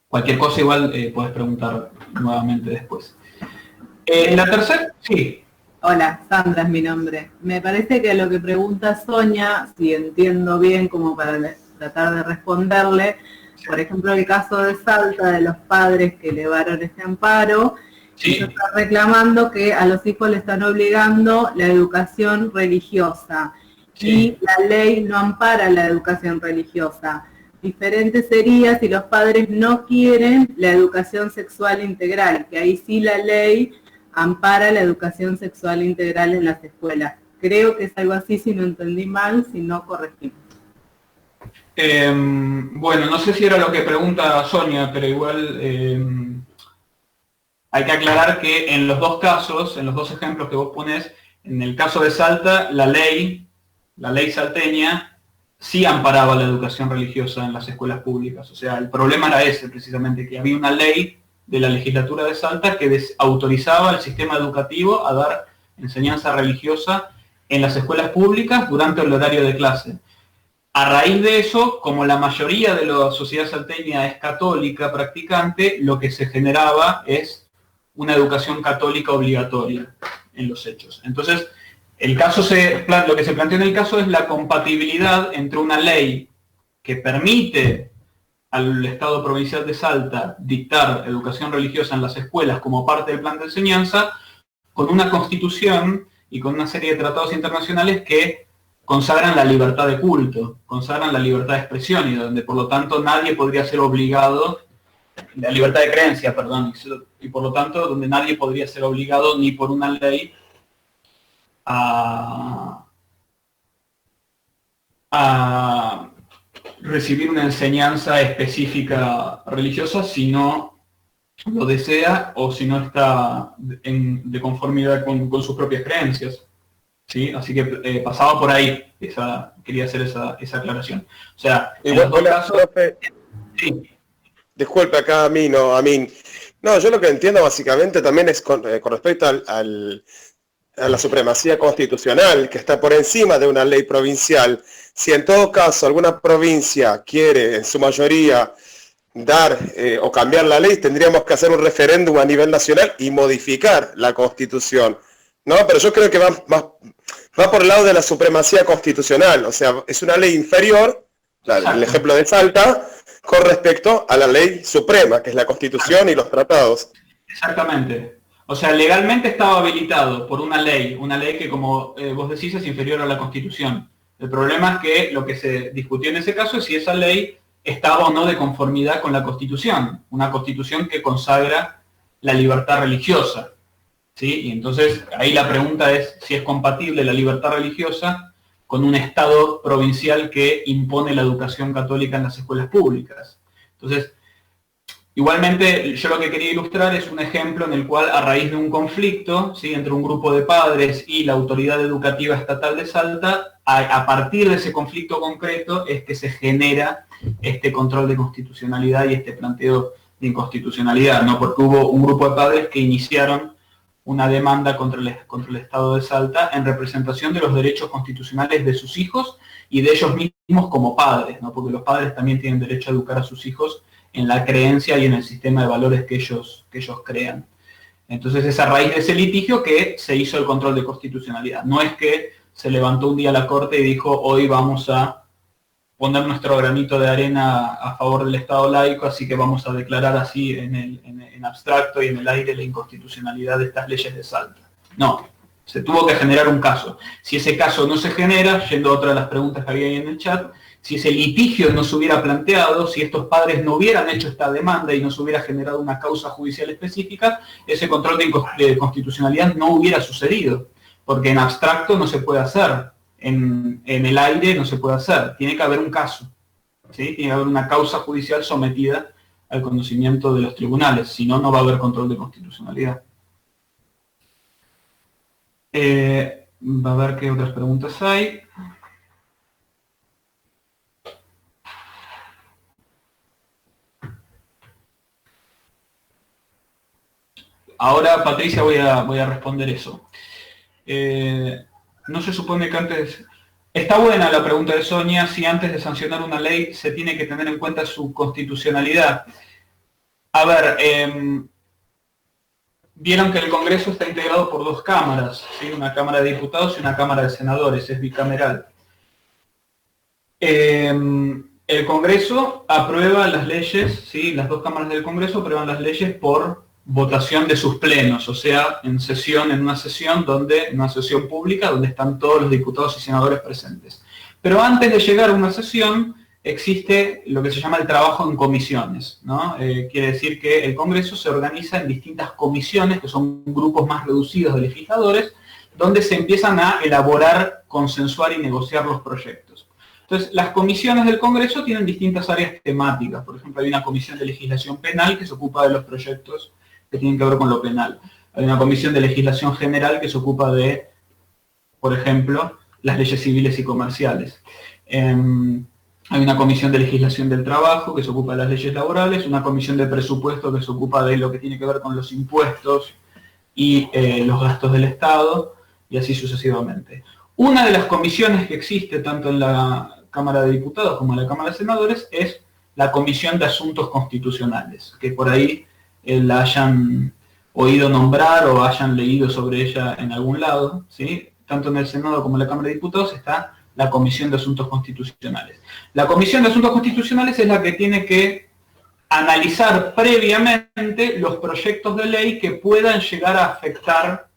Cualquier cosa igual puedes preguntar nuevamente después. La tercera, sí. Hola, Sandra es mi nombre. Me parece que lo que pregunta Sonia, si entiendo bien como para tratar de responderle, por ejemplo el caso de Salta de los padres que elevaron ese amparo, Sí. ellos están reclamando que a los hijos le están obligando la educación religiosa. Sí. Y la ley no ampara la educación religiosa. Diferente sería si los padres no quieren la educación sexual integral, que ahí sí la ley ampara la educación sexual integral en las escuelas. Creo que es algo así, si no entendí mal, si no corregimos. Bueno, no sé si era lo que pregunta Sonia, pero igual hay que aclarar que en los dos casos, en los dos ejemplos que vos ponés, en el caso de Salta, la ley salteña sí amparaba la educación religiosa en las escuelas públicas. O sea, el problema era ese, precisamente, que había una ley de la legislatura de Salta que autorizaba al sistema educativo a dar enseñanza religiosa en las escuelas públicas durante el horario de clase. A raíz de eso, como la mayoría de la sociedad salteña es católica practicante, lo que se generaba es una educación católica obligatoria en los hechos. Entonces, lo que se planteó en el caso es la compatibilidad entre una ley que permite al Estado Provincial de Salta dictar educación religiosa en las escuelas como parte del plan de enseñanza, con una constitución y con una serie de tratados internacionales que consagran la libertad de culto, consagran la libertad de expresión y donde por lo tanto nadie podría ser obligado, la libertad de creencia, perdón, y por lo tanto donde nadie podría ser obligado ni por una ley a recibir una enseñanza específica religiosa si no lo desea o si no está de conformidad con sus propias creencias. ¿Sí? Así que pasaba por ahí, quería hacer esa aclaración. O sea, en los dos casos... Profe, Sí. disculpe acá a mí. No, yo lo que entiendo básicamente también es con respecto a la supremacía constitucional, que está por encima de una ley provincial. Si en todo caso alguna provincia quiere, en su mayoría, dar o cambiar la ley, tendríamos que hacer un referéndum a nivel nacional y modificar la Constitución. No, pero yo creo que va por el lado de la supremacía constitucional, o sea, es una ley inferior, el ejemplo de Salta, con respecto a la ley suprema, que es la Constitución y los tratados. Exactamente. O sea, legalmente estaba habilitado por una ley que, como vos decís, es inferior a la Constitución. El problema es que lo que se discutió en ese caso es si esa ley estaba o no de conformidad con la Constitución, una Constitución que consagra la libertad religiosa, ¿sí? Y entonces ahí la pregunta es si es compatible la libertad religiosa con un Estado provincial que impone la educación católica en las escuelas públicas. Entonces, igualmente, yo lo que quería ilustrar es un ejemplo en el cual, a raíz de un conflicto, ¿sí?, entre un grupo de padres y la autoridad educativa estatal de Salta, a partir de ese conflicto concreto es que se genera este control de constitucionalidad y este planteo de inconstitucionalidad, ¿no? Porque hubo un grupo de padres que iniciaron una demanda contra el Estado de Salta en representación de los derechos constitucionales de sus hijos y de ellos mismos como padres, ¿no? Porque los padres también tienen derecho a educar a sus hijos en la creencia y en el sistema de valores que ellos crean. Entonces es a raíz de ese litigio que se hizo el control de constitucionalidad. No es que se levantó un día la Corte y dijo, hoy vamos a poner nuestro granito de arena a favor del Estado laico, así que vamos a declarar así en abstracto y en el aire la inconstitucionalidad de estas leyes de Salta. No, se tuvo que generar un caso. Si ese caso no se genera, yendo a otra de las preguntas que había ahí en el chat, si ese litigio no se hubiera planteado, si estos padres no hubieran hecho esta demanda y no se hubiera generado una causa judicial específica, ese control de constitucionalidad no hubiera sucedido, porque en abstracto no se puede hacer, en el aire no se puede hacer, tiene que haber un caso, ¿sí? Tiene que haber una causa judicial sometida al conocimiento de los tribunales, si no, no va a haber control de constitucionalidad. Va a ver qué otras preguntas hay. Ahora, Patricia, voy a responder eso. No se supone que antes... Está buena la pregunta de Sonia, si antes de sancionar una ley se tiene que tener en cuenta su constitucionalidad. A ver, vieron que el Congreso está integrado por dos cámaras, ¿sí? Una Cámara de Diputados y una Cámara de Senadores, es bicameral. El Congreso aprueba las leyes, ¿sí? Las dos cámaras del Congreso aprueban las leyes por votación de sus plenos, o sea, en una sesión pública donde están todos los diputados y senadores presentes. Pero antes de llegar a una sesión existe lo que se llama el trabajo en comisiones, ¿no? Quiere decir que el Congreso se organiza en distintas comisiones, que son grupos más reducidos de legisladores, donde se empiezan a elaborar, consensuar y negociar los proyectos. Entonces, las comisiones del Congreso tienen distintas áreas temáticas. Por ejemplo, hay una comisión de legislación penal que se ocupa de los proyectos que tienen que ver con lo penal. Hay una comisión de legislación general que se ocupa de, por ejemplo, las leyes civiles y comerciales. Hay una comisión de legislación del trabajo que se ocupa de las leyes laborales, una comisión de presupuesto que se ocupa de lo que tiene que ver con los impuestos y los gastos del Estado, y así sucesivamente. Una de las comisiones que existe tanto en la Cámara de Diputados como en la Cámara de Senadores es la Comisión de Asuntos Constitucionales, que por ahí la hayan oído nombrar o hayan leído sobre ella en algún lado, ¿sí? Tanto en el Senado como en la Cámara de Diputados está la Comisión de Asuntos Constitucionales. La Comisión de Asuntos Constitucionales es la que tiene que analizar previamente los proyectos de ley que puedan llegar a afectar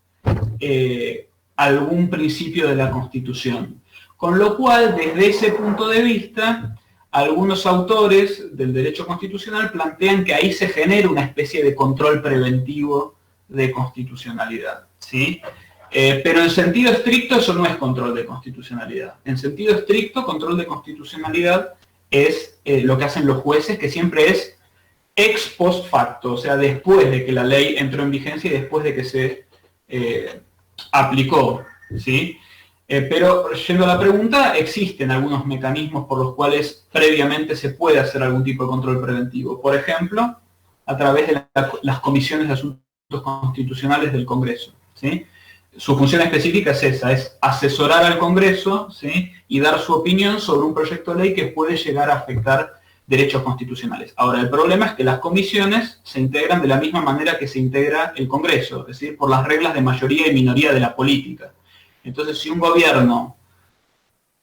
algún principio de la Constitución. Con lo cual, desde ese punto de vista, algunos autores del derecho constitucional plantean que ahí se genera una especie de control preventivo de constitucionalidad, ¿sí? Pero en sentido estricto eso no es control de constitucionalidad. En sentido estricto, control de constitucionalidad es lo que hacen los jueces, que siempre es ex post facto, o sea, después de que la ley entró en vigencia y después de que se aplicó, ¿sí? Pero yendo a la pregunta, existen algunos mecanismos por los cuales previamente se puede hacer algún tipo de control preventivo. Por ejemplo, a través de las comisiones de asuntos constitucionales del Congreso, ¿sí? Su función específica es esa, es asesorar al Congreso, ¿sí? Y dar su opinión sobre un proyecto de ley que puede llegar a afectar derechos constitucionales. Ahora, el problema es que las comisiones se integran de la misma manera que se integra el Congreso, es decir, por las reglas de mayoría y minoría de la política. Entonces, si un gobierno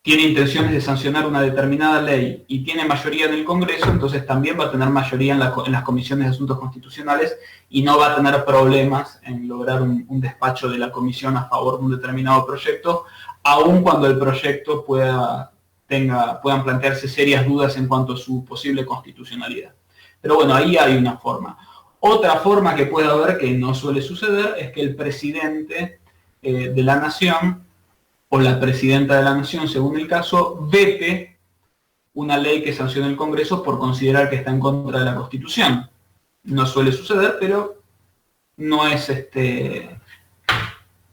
tiene intenciones de sancionar una determinada ley y tiene mayoría en el Congreso, entonces también va a tener mayoría en las comisiones de asuntos constitucionales y no va a tener problemas en lograr un despacho de la comisión a favor de un determinado proyecto, aun cuando el proyecto puedan plantearse serias dudas en cuanto a su posible constitucionalidad. Pero bueno, ahí hay una forma. Otra forma que puede haber, que no suele suceder, es que el presidente de la nación o la presidenta de la nación, según el caso, vete una ley que sanciona el Congreso por considerar que está en contra de la Constitución. No suele suceder, pero no es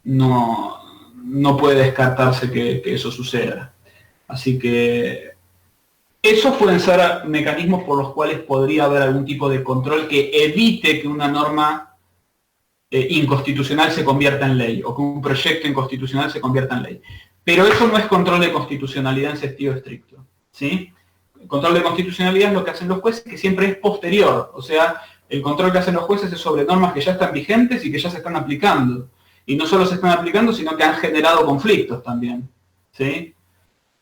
no puede descartarse que eso suceda. Así que esos pueden ser mecanismos por los cuales podría haber algún tipo de control que evite que una norma inconstitucional se convierta en ley, o que un proyecto inconstitucional se convierta en ley. Pero eso no es control de constitucionalidad en sentido estricto, ¿sí? El control de constitucionalidad es lo que hacen los jueces, que siempre es posterior. O sea, el control que hacen los jueces es sobre normas que ya están vigentes y que ya se están aplicando. Y no solo se están aplicando, sino que han generado conflictos también, ¿sí?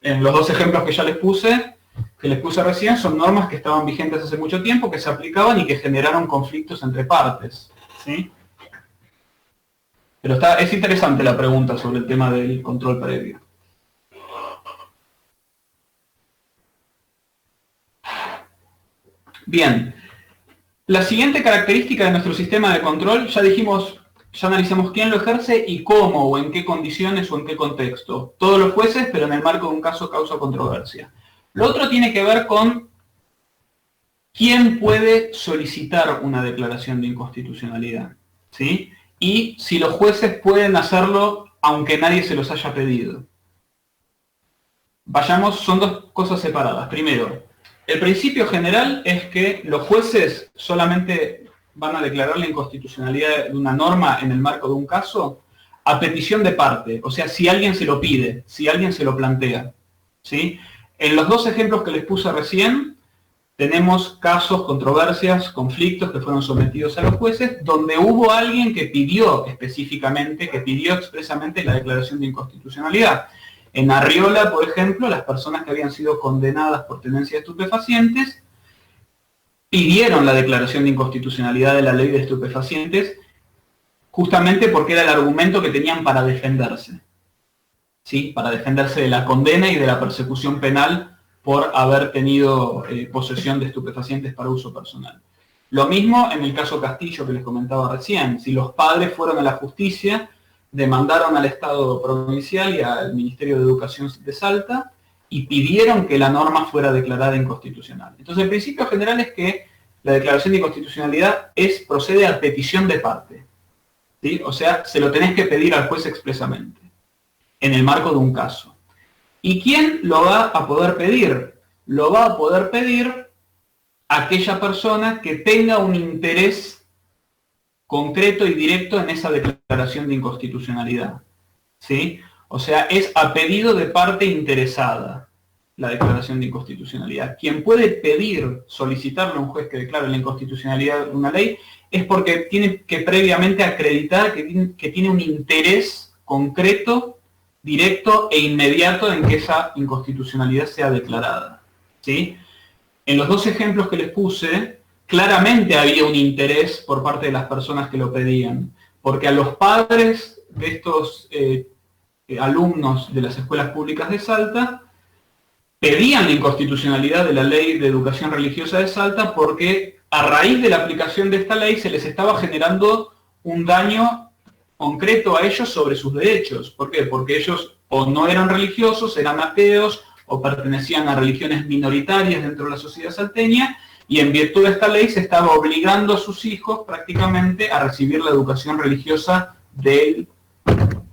En los dos ejemplos que ya les puse recién, son normas que estaban vigentes hace mucho tiempo, que se aplicaban y que generaron conflictos entre partes, ¿sí? Pero es interesante la pregunta sobre el tema del control previo. Bien, la siguiente característica de nuestro sistema de control, ya analizamos quién lo ejerce y cómo, o en qué condiciones o en qué contexto. Todos los jueces, pero en el marco de un caso causa controversia. Lo otro tiene que ver con quién puede solicitar una declaración de inconstitucionalidad, ¿sí? Y si los jueces pueden hacerlo aunque nadie se los haya pedido. Son dos cosas separadas. Primero, el principio general es que los jueces solamente van a declarar la inconstitucionalidad de una norma en el marco de un caso a petición de parte, o sea, si alguien se lo pide, si alguien se lo plantea, ¿sí? En los dos ejemplos que les puse recién, tenemos casos, controversias, conflictos que fueron sometidos a los jueces, donde hubo alguien que pidió expresamente la declaración de inconstitucionalidad. En Arriola, por ejemplo, las personas que habían sido condenadas por tenencia de estupefacientes pidieron la declaración de inconstitucionalidad de la ley de estupefacientes justamente porque era el argumento que tenían para defenderse, ¿sí? Para defenderse de la condena y de la persecución penal por haber tenido posesión de estupefacientes para uso personal. Lo mismo en el caso Castillo que les comentaba recién. Si los padres fueron a la justicia, demandaron al Estado provincial y al Ministerio de Educación de Salta y pidieron que la norma fuera declarada inconstitucional. Entonces el principio general es que la declaración de inconstitucionalidad procede a petición de parte, ¿sí? O sea, se lo tenés que pedir al juez expresamente, en el marco de un caso. ¿Y quién lo va a poder pedir? Lo va a poder pedir aquella persona que tenga un interés concreto y directo en esa declaración de inconstitucionalidad, ¿sí? O sea, es a pedido de parte interesada la declaración de inconstitucionalidad. Quien puede solicitarle a un juez que declare la inconstitucionalidad de una ley es porque tiene que previamente acreditar que tiene un interés concreto, directo e inmediato en que esa inconstitucionalidad sea declarada, ¿sí? En los dos ejemplos que les puse, claramente había un interés por parte de las personas que lo pedían, porque a los padres de estos alumnos de las escuelas públicas de Salta pedían la inconstitucionalidad de la ley de educación religiosa de Salta porque a raíz de la aplicación de esta ley se les estaba generando un daño concreto a ellos sobre sus derechos. ¿Por qué? Porque ellos o no eran religiosos, eran ateos, o pertenecían a religiones minoritarias dentro de la sociedad salteña, y en virtud de esta ley se estaba obligando a sus hijos prácticamente a recibir la educación religiosa del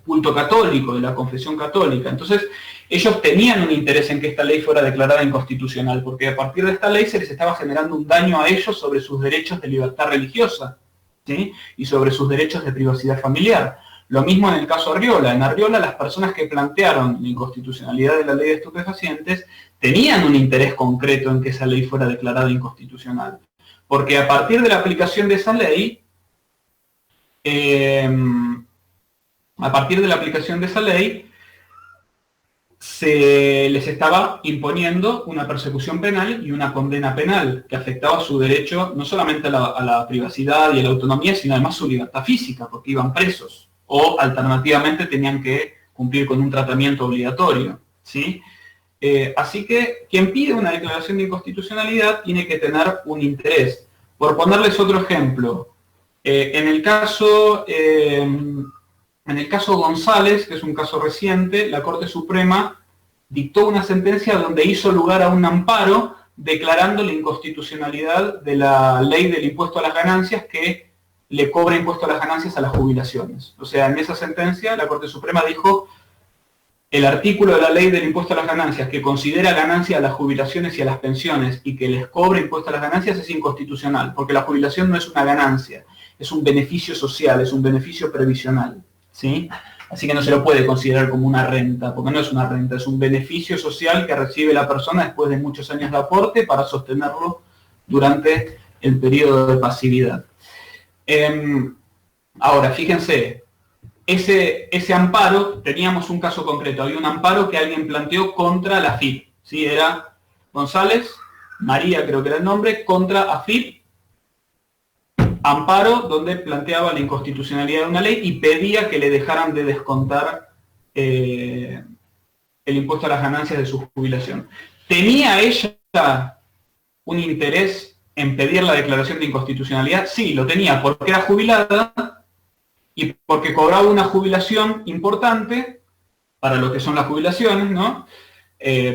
culto católico, de la confesión católica. Entonces, ellos tenían un interés en que esta ley fuera declarada inconstitucional, porque a partir de esta ley se les estaba generando un daño a ellos sobre sus derechos de libertad religiosa, ¿sí? Y sobre sus derechos de privacidad familiar. Lo mismo en el caso Arriola. En Arriola, las personas que plantearon la inconstitucionalidad de la ley de estupefacientes tenían un interés concreto en que esa ley fuera declarada inconstitucional. Porque a partir de la aplicación de esa ley, se les estaba imponiendo una persecución penal y una condena penal que afectaba su derecho no solamente a la privacidad y a la autonomía, sino además su libertad física, porque iban presos o alternativamente tenían que cumplir con un tratamiento obligatorio, ¿sí? Así que quien pide una declaración de inconstitucionalidad tiene que tener un interés. Por ponerles otro ejemplo, en el caso González, que es un caso reciente, la Corte Suprema dictó una sentencia donde hizo lugar a un amparo declarando la inconstitucionalidad de la ley del impuesto a las ganancias que le cobra impuesto a las ganancias a las jubilaciones. O sea, en esa sentencia la Corte Suprema dijo: el artículo de la ley del impuesto a las ganancias que considera ganancia a las jubilaciones y a las pensiones y que les cobra impuesto a las ganancias es inconstitucional, porque la jubilación no es una ganancia, es un beneficio social, es un beneficio previsional, ¿sí? Así que no se lo puede considerar como una renta, porque no es una renta, es un beneficio social que recibe la persona después de muchos años de aporte para sostenerlo durante el periodo de pasividad. Ahora, fíjense, ese amparo, teníamos un caso concreto, había un amparo que alguien planteó contra la AFIP, ¿sí? Era González, María creo que era el nombre, contra AFIP, amparo donde planteaba la inconstitucionalidad de una ley y pedía que le dejaran de descontar el impuesto a las ganancias de su jubilación. ¿Tenía ella un interés en pedir la declaración de inconstitucionalidad? Sí, lo tenía, porque era jubilada y porque cobraba una jubilación importante para lo que son las jubilaciones, ¿no?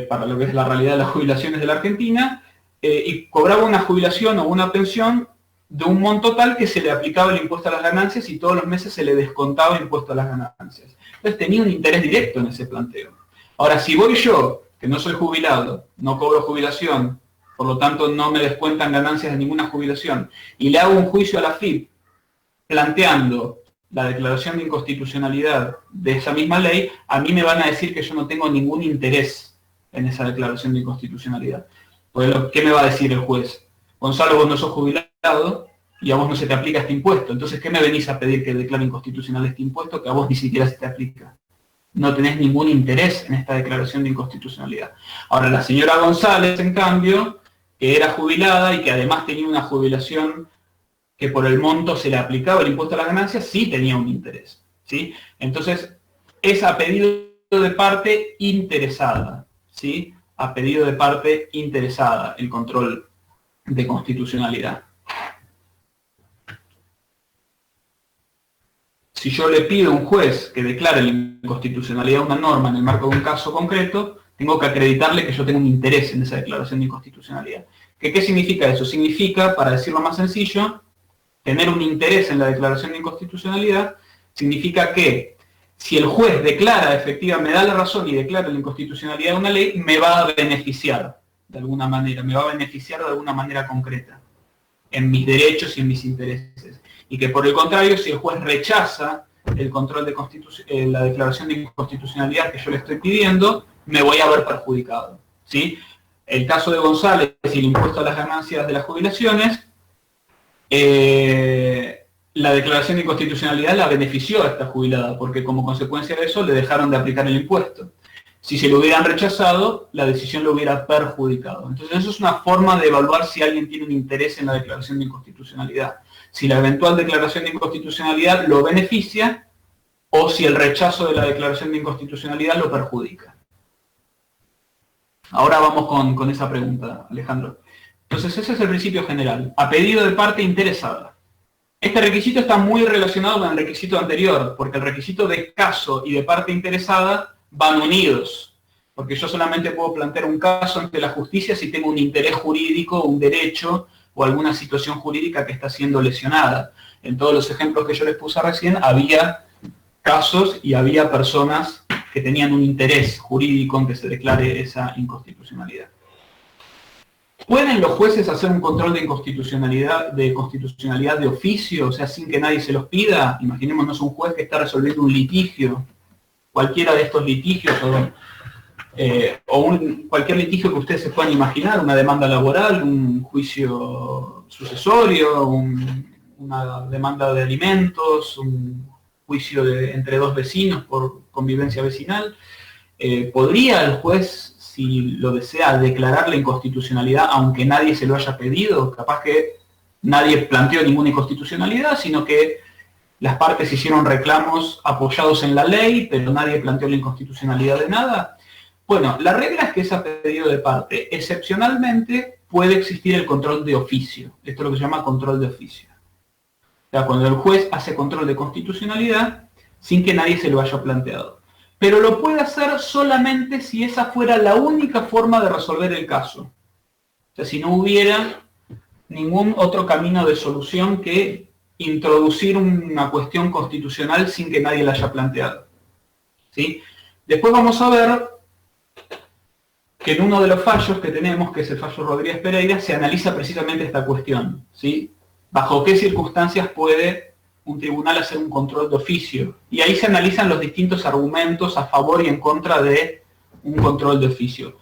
Para lo que es la realidad de las jubilaciones de la Argentina, y cobraba una jubilación o una pensión de un monto tal que se le aplicaba el impuesto a las ganancias y todos los meses se le descontaba el impuesto a las ganancias. Entonces tenía un interés directo en ese planteo. Ahora, si voy yo, que no soy jubilado, no cobro jubilación, por lo tanto no me descuentan ganancias de ninguna jubilación, y le hago un juicio a la AFIP planteando la declaración de inconstitucionalidad de esa misma ley, a mí me van a decir que yo no tengo ningún interés en esa declaración de inconstitucionalidad. Pues, ¿qué me va a decir el juez? Gonzalo, vos no sos jubilado y a vos no se te aplica este impuesto. Entonces, ¿qué me venís a pedir que declare inconstitucional este impuesto que a vos ni siquiera se te aplica? No tenés ningún interés en esta declaración de inconstitucionalidad. Ahora, la señora González, en cambio, que era jubilada y que además tenía una jubilación que por el monto se le aplicaba el impuesto a las ganancias, sí tenía un interés, ¿sí? Entonces, es a pedido de parte interesada, ¿sí? A pedido de parte interesada el control de constitucionalidad. Si yo le pido a un juez que declare la inconstitucionalidad de una norma en el marco de un caso concreto, tengo que acreditarle que yo tengo un interés en esa declaración de inconstitucionalidad. ¿Qué significa eso? Significa, para decirlo más sencillo, tener un interés en la declaración de inconstitucionalidad significa que si el juez declara efectivamente, me da la razón y declara la inconstitucionalidad de una ley, me va a beneficiar de alguna manera, me va a beneficiar de alguna manera concreta en mis derechos y en mis intereses. Y que por el contrario, si el juez rechaza el control de la declaración de inconstitucionalidad que yo le estoy pidiendo, me voy a ver perjudicado, ¿sí? El caso de González y el impuesto a las ganancias de las jubilaciones, la declaración de inconstitucionalidad la benefició a esta jubilada, porque como consecuencia de eso le dejaron de aplicar el impuesto. Si se lo hubieran rechazado, la decisión lo hubiera perjudicado. Entonces eso es una forma de evaluar si alguien tiene un interés en la declaración de inconstitucionalidad. Si la eventual declaración de inconstitucionalidad lo beneficia o si el rechazo de la declaración de inconstitucionalidad lo perjudica. Ahora vamos con esa pregunta, Alejandro. Entonces ese es el principio general, a pedido de parte interesada. Este requisito está muy relacionado con el requisito anterior, porque el requisito de caso y de parte interesada van unidos, porque yo solamente puedo plantear un caso ante la justicia si tengo un interés jurídico, un derecho o alguna situación jurídica que está siendo lesionada. En todos los ejemplos que yo les puse recién había casos y había personas que tenían un interés jurídico en que se declare esa inconstitucionalidad. ¿Pueden los jueces hacer un control de constitucionalidad de oficio, o sea, sin que nadie se los pida? Imaginémonos un juez que está resolviendo un litigio, cualquiera de estos litigios, cualquier litigio que ustedes se puedan imaginar, una demanda laboral, un juicio sucesorio, una demanda de alimentos, un juicio entre dos vecinos por convivencia vecinal. ¿Podría el juez, si lo desea, declarar la inconstitucionalidad aunque nadie se lo haya pedido? Capaz que nadie planteó ninguna inconstitucionalidad, sino que las partes hicieron reclamos apoyados en la ley, pero nadie planteó la inconstitucionalidad de nada. Bueno, la regla es que es a pedido de parte. Excepcionalmente puede existir el control de oficio. Esto es lo que se llama control de oficio. O sea, cuando el juez hace control de constitucionalidad sin que nadie se lo haya planteado. Pero lo puede hacer solamente si esa fuera la única forma de resolver el caso. O sea, si no hubiera ningún otro camino de solución que introducir una cuestión constitucional sin que nadie la haya planteado. ¿Sí? Después vamos a ver que en uno de los fallos que tenemos, que es el fallo Rodríguez Pereira, se analiza precisamente esta cuestión. ¿Sí? ¿Bajo qué circunstancias puede un tribunal hacer un control de oficio? Y ahí se analizan los distintos argumentos a favor y en contra de un control de oficio.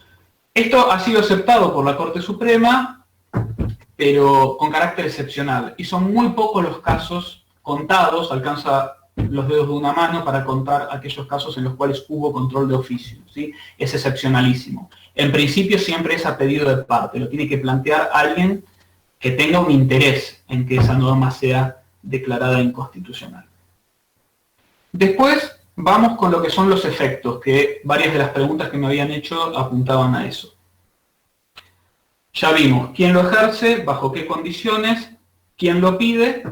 Esto ha sido aceptado por la Corte Suprema, pero con carácter excepcional. Y son muy pocos los casos contados, alcanza los dedos de una mano para contar aquellos casos en los cuales hubo control de oficio. ¿Sí? Es excepcionalísimo. En principio siempre es a pedido de parte, lo tiene que plantear alguien que tenga un interés en que esa norma sea declarada inconstitucional. Después vamos con lo que son los efectos, que varias de las preguntas que me habían hecho apuntaban a eso. Ya vimos quién lo ejerce, bajo qué condiciones, quién lo pide,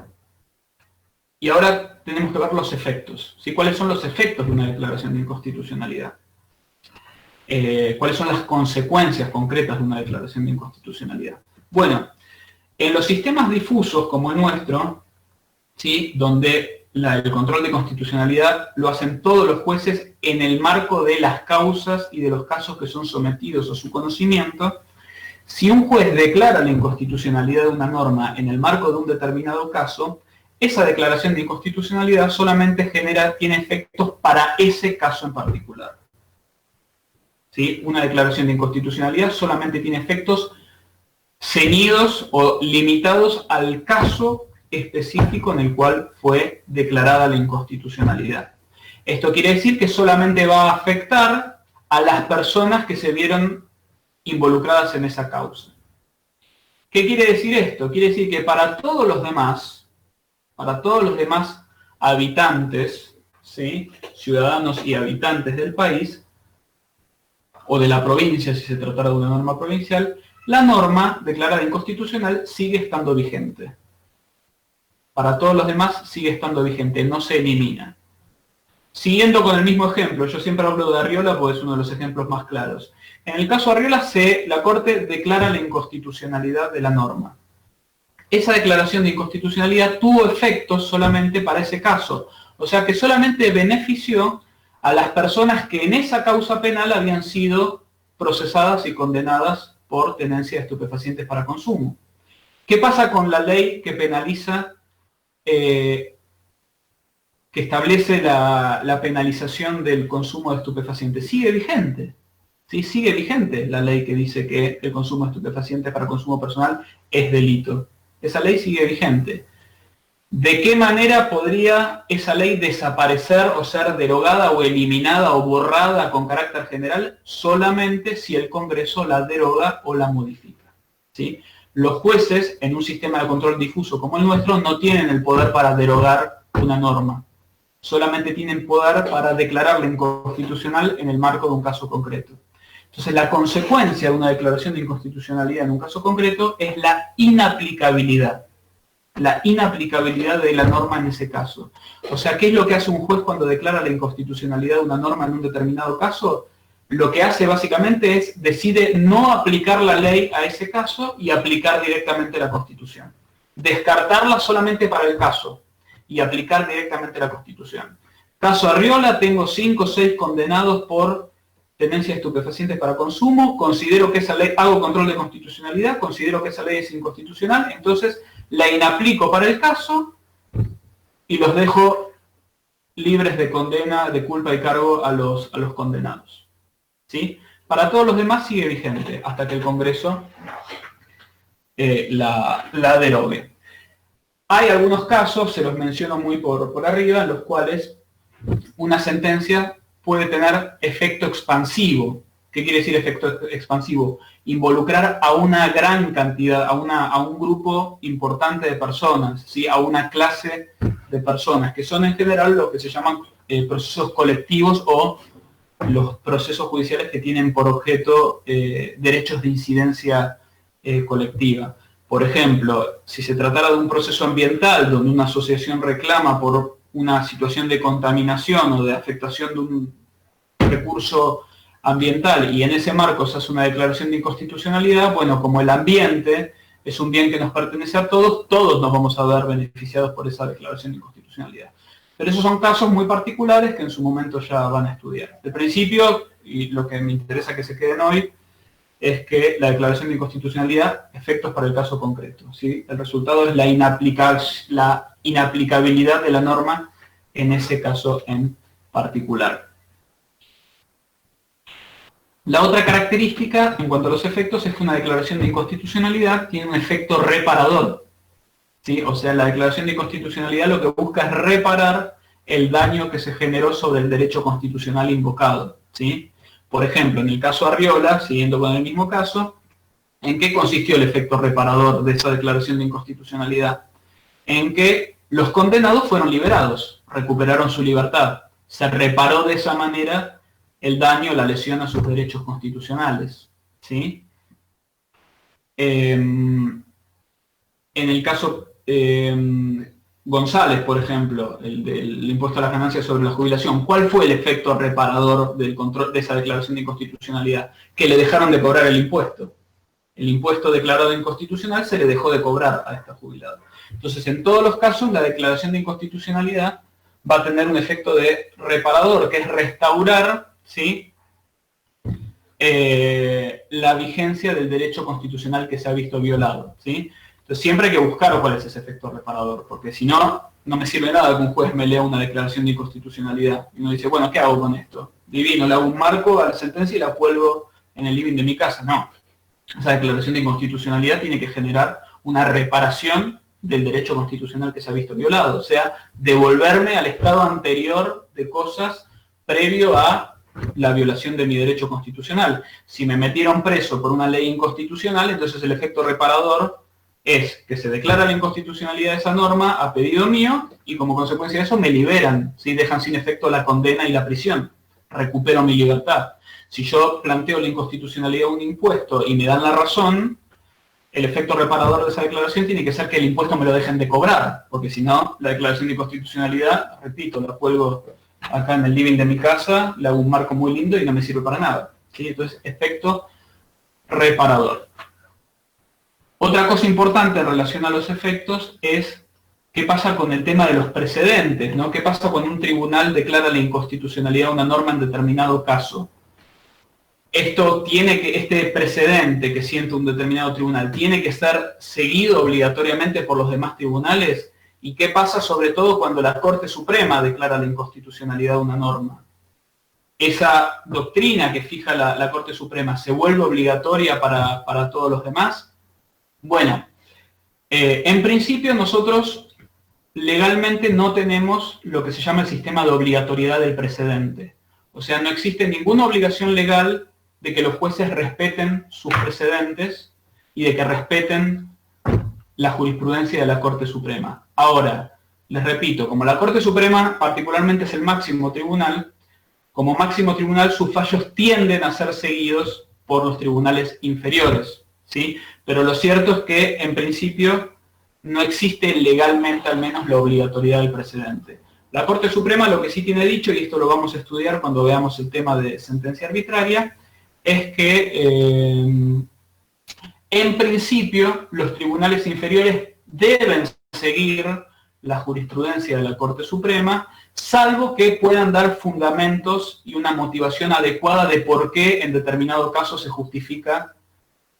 y ahora tenemos que ver los efectos. ¿Sí? ¿Cuáles son los efectos de una declaración de inconstitucionalidad? ¿Cuáles son las consecuencias concretas de una declaración de inconstitucionalidad? Bueno, en los sistemas difusos como el nuestro, ¿sí? Donde el control de constitucionalidad lo hacen todos los jueces en el marco de las causas y de los casos que son sometidos a su conocimiento, si un juez declara la inconstitucionalidad de una norma en el marco de un determinado caso, esa declaración de inconstitucionalidad solamente tiene efectos para ese caso en particular. ¿Sí? Una declaración de inconstitucionalidad solamente tiene efectos ceñidos o limitados al caso específico en el cual fue declarada la inconstitucionalidad. Esto quiere decir que solamente va a afectar a las personas que se vieron involucradas en esa causa. ¿Qué quiere decir esto? Quiere decir que para todos los demás habitantes, ¿sí? Ciudadanos y habitantes del país, o de la provincia si se tratara de una norma provincial, la norma declarada inconstitucional sigue estando vigente. Para todos los demás sigue estando vigente, no se elimina. Siguiendo con el mismo ejemplo, yo siempre hablo de Arriola porque es uno de los ejemplos más claros. En el caso Arriola, la Corte declara la inconstitucionalidad de la norma. Esa declaración de inconstitucionalidad tuvo efectos solamente para ese caso. O sea que solamente benefició a las personas que en esa causa penal habían sido procesadas y condenadas por tenencia de estupefacientes para consumo. ¿Qué pasa con la ley que penaliza, que establece la penalización del consumo de estupefacientes? Sigue vigente. ¿Sí? Sigue vigente la ley que dice que el consumo de estupefacientes para consumo personal es delito. Esa ley sigue vigente. ¿De qué manera podría esa ley desaparecer o ser derogada o eliminada o borrada con carácter general? Solamente si el Congreso la deroga o la modifica. ¿Sí? Los jueces, en un sistema de control difuso como el nuestro, no tienen el poder para derogar una norma. Solamente tienen poder para declararla inconstitucional en el marco de un caso concreto. Entonces, la consecuencia de una declaración de inconstitucionalidad en un caso concreto es la inaplicabilidad. La inaplicabilidad de la norma en ese caso. O sea, ¿qué es lo que hace un juez cuando declara la inconstitucionalidad de una norma en un determinado caso? Lo que hace básicamente es, decide no aplicar la ley a ese caso y aplicar directamente la Constitución. Descartarla solamente para el caso y aplicar directamente la Constitución. Caso Arriola, tengo 5 o 6 condenados por tenencia de estupefacientes para consumo, considero que esa ley, hago control de constitucionalidad, considero que esa ley es inconstitucional, entonces la inaplico para el caso y los dejo libres de condena, de culpa y cargo a los condenados. ¿Sí? Para todos los demás sigue vigente hasta que el Congreso la derogue. Hay algunos casos, se los menciono muy por arriba, en los cuales una sentencia puede tener efecto expansivo. ¿Qué quiere decir efecto expansivo? Involucrar a una gran cantidad, a un grupo importante de personas, ¿sí? A una clase de personas, que son en general lo que se llaman procesos colectivos o los procesos judiciales que tienen por objeto derechos de incidencia colectiva. Por ejemplo, si se tratara de un proceso ambiental donde una asociación reclama por una situación de contaminación o de afectación de un recurso ambiental y en ese marco se hace una declaración de inconstitucionalidad, bueno, como el ambiente es un bien que nos pertenece a todos, todos nos vamos a ver beneficiados por esa declaración de inconstitucionalidad. Pero esos son casos muy particulares que en su momento ya van a estudiar. De principio, y lo que me interesa que se queden hoy, es que la declaración de inconstitucionalidad, efectos para el caso concreto, ¿sí? El resultado es la inaplicabilidad de la norma en ese caso en particular. La otra característica en cuanto a los efectos es que una declaración de inconstitucionalidad tiene un efecto reparador, ¿sí? O sea, la declaración de inconstitucionalidad lo que busca es reparar el daño que se generó sobre el derecho constitucional invocado, ¿sí? Por ejemplo, en el caso Arriola, siguiendo con el mismo caso, ¿en qué consistió el efecto reparador de esa declaración de inconstitucionalidad? En que los condenados fueron liberados, recuperaron su libertad. Se reparó de esa manera el daño, la lesión a sus derechos constitucionales, ¿sí? En el caso González, por ejemplo, el del impuesto a las ganancias sobre la jubilación, ¿cuál fue el efecto reparador del control de esa declaración de inconstitucionalidad? Que le dejaron de cobrar el impuesto. El impuesto declarado inconstitucional se le dejó de cobrar a esta jubilada. Entonces, en todos los casos, la declaración de inconstitucionalidad va a tener un efecto de reparador, que es restaurar, ¿sí?, la vigencia del derecho constitucional que se ha visto violado, ¿sí? Entonces siempre hay que buscar cuál es ese efecto reparador, porque si no, no me sirve nada que un juez me lea una declaración de inconstitucionalidad y uno dice, bueno, ¿qué hago con esto? Divino, le hago un marco a la sentencia y la cuelgo en el living de mi casa. No, esa declaración de inconstitucionalidad tiene que generar una reparación del derecho constitucional que se ha visto violado, o sea, devolverme al estado anterior de cosas previo a la violación de mi derecho constitucional. Si me metieron preso por una ley inconstitucional, entonces el efecto reparador es que se declara la inconstitucionalidad de esa norma a pedido mío y como consecuencia de eso me liberan, ¿sí? Dejan sin efecto la condena y la prisión, recupero mi libertad. Si yo planteo la inconstitucionalidad de un impuesto y me dan la razón, el efecto reparador de esa declaración tiene que ser que el impuesto me lo dejen de cobrar, porque si no, la declaración de inconstitucionalidad, repito, la cuelgo acá en el living de mi casa, le hago un marco muy lindo y no me sirve para nada, ¿sí? Entonces, efecto reparador. Otra cosa importante en relación a los efectos es qué pasa con el tema de los precedentes, ¿no? ¿Qué pasa cuando un tribunal declara la inconstitucionalidad de una norma en determinado caso? Este precedente que siente un determinado tribunal, ¿tiene que ser seguido obligatoriamente por los demás tribunales? ¿Y qué pasa sobre todo cuando la Corte Suprema declara la inconstitucionalidad de una norma? ¿Esa doctrina que fija la Corte Suprema se vuelve obligatoria para todos los demás? Bueno, en principio nosotros legalmente no tenemos lo que se llama el sistema de obligatoriedad del precedente. O sea, no existe ninguna obligación legal de que los jueces respeten sus precedentes y de que respeten la jurisprudencia de la Corte Suprema. Ahora, les repito, como la Corte Suprema particularmente es el máximo tribunal, como máximo tribunal sus fallos tienden a ser seguidos por los tribunales inferiores, ¿sí? Pero lo cierto es que, en principio, no existe legalmente al menos la obligatoriedad del precedente. La Corte Suprema lo que sí tiene dicho, y esto lo vamos a estudiar cuando veamos el tema de sentencia arbitraria, es que en principio los tribunales inferiores deben seguir la jurisprudencia de la Corte Suprema, salvo que puedan dar fundamentos y una motivación adecuada de por qué en determinado caso se justifica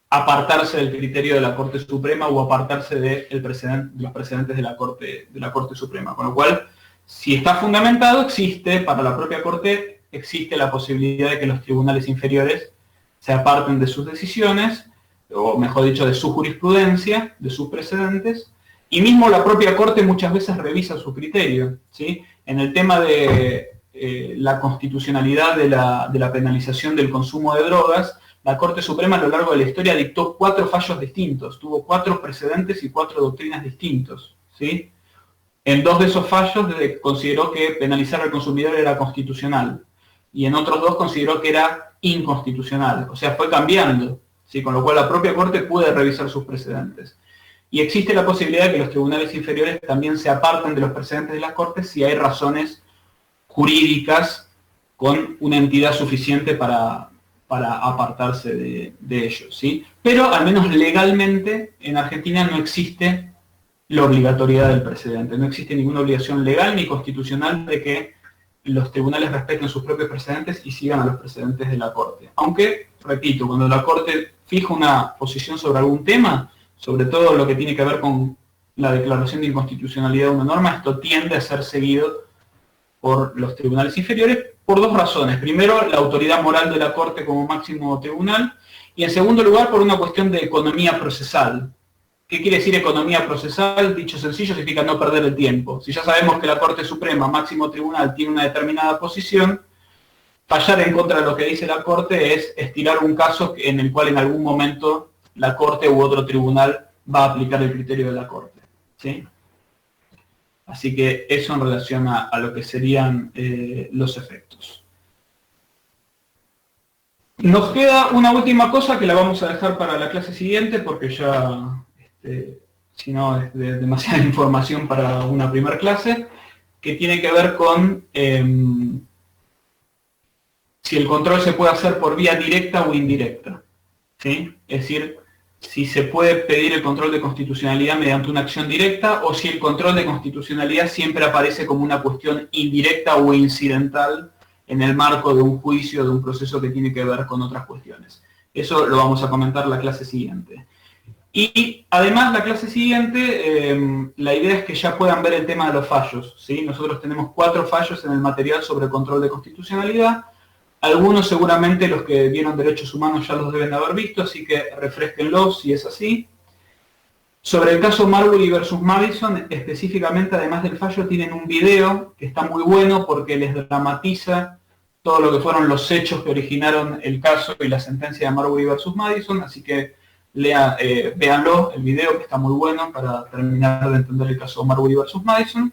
apartarse del criterio de la Corte Suprema o apartarse de los precedentes de la Corte Suprema. Con lo cual, si está fundamentado, para la propia Corte, existe la posibilidad de que los tribunales inferiores se aparten de sus decisiones, o mejor dicho, de su jurisprudencia, de sus precedentes, y mismo la propia Corte muchas veces revisa su criterio, ¿sí? En el tema de la constitucionalidad de la penalización del consumo de drogas, la Corte Suprema a lo largo de la historia dictó 4 fallos distintos, tuvo 4 precedentes y 4 doctrinas distintos, ¿sí? En 2 de esos fallos consideró que penalizar al consumidor era constitucional, y en otros 2 consideró que era inconstitucional, o sea, fue cambiando, ¿sí? Con lo cual la propia Corte puede revisar sus precedentes. Y existe la posibilidad de que los tribunales inferiores también se aparten de los precedentes de las Cortes si hay razones jurídicas con una entidad suficiente para apartarse de ellos, ¿sí? Pero al menos legalmente en Argentina no existe la obligatoriedad del precedente, no existe ninguna obligación legal ni constitucional de que los tribunales respeten sus propios precedentes y sigan a los precedentes de la Corte. Aunque, repito, cuando la Corte fija una posición sobre algún tema, sobre todo lo que tiene que ver con la declaración de inconstitucionalidad de una norma, esto tiende a ser seguido por los tribunales inferiores por 2 razones. Primero, la autoridad moral de la Corte como máximo tribunal, y en segundo lugar, por una cuestión de economía procesal. ¿Qué quiere decir economía procesal? Dicho sencillo, significa no perder el tiempo. Si ya sabemos que la Corte Suprema, máximo tribunal, tiene una determinada posición, fallar en contra de lo que dice la Corte es estirar un caso en el cual en algún momento la Corte u otro tribunal va a aplicar el criterio de la Corte, ¿sí? Así que eso en relación a lo que serían los efectos. Nos queda una última cosa que la vamos a dejar para la clase siguiente porque ya, si no, es demasiada información para una primera clase, que tiene que ver con si el control se puede hacer por vía directa o indirecta, ¿sí? Es decir, si se puede pedir el control de constitucionalidad mediante una acción directa o si el control de constitucionalidad siempre aparece como una cuestión indirecta o incidental en el marco de un juicio, de un proceso que tiene que ver con otras cuestiones. Eso lo vamos a comentar la clase siguiente. Y además la clase siguiente, la idea es que ya puedan ver el tema de los fallos, ¿sí? Nosotros tenemos 4 fallos en el material sobre control de constitucionalidad. Algunos seguramente los que vieron derechos humanos ya los deben haber visto, así que refresquenlos si es así. Sobre el caso Marbury versus Madison, específicamente, además del fallo, tienen un video que está muy bueno porque les dramatiza todo lo que fueron los hechos que originaron el caso y la sentencia de Marbury versus Madison, así que véanlo, el video, que está muy bueno para terminar de entender el caso Marbury versus Madison.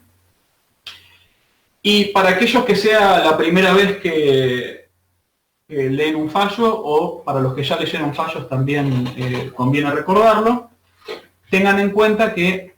Y para aquellos que sea la primera vez que leen un fallo, o para los que ya leyeron fallos también conviene recordarlo, tengan en cuenta que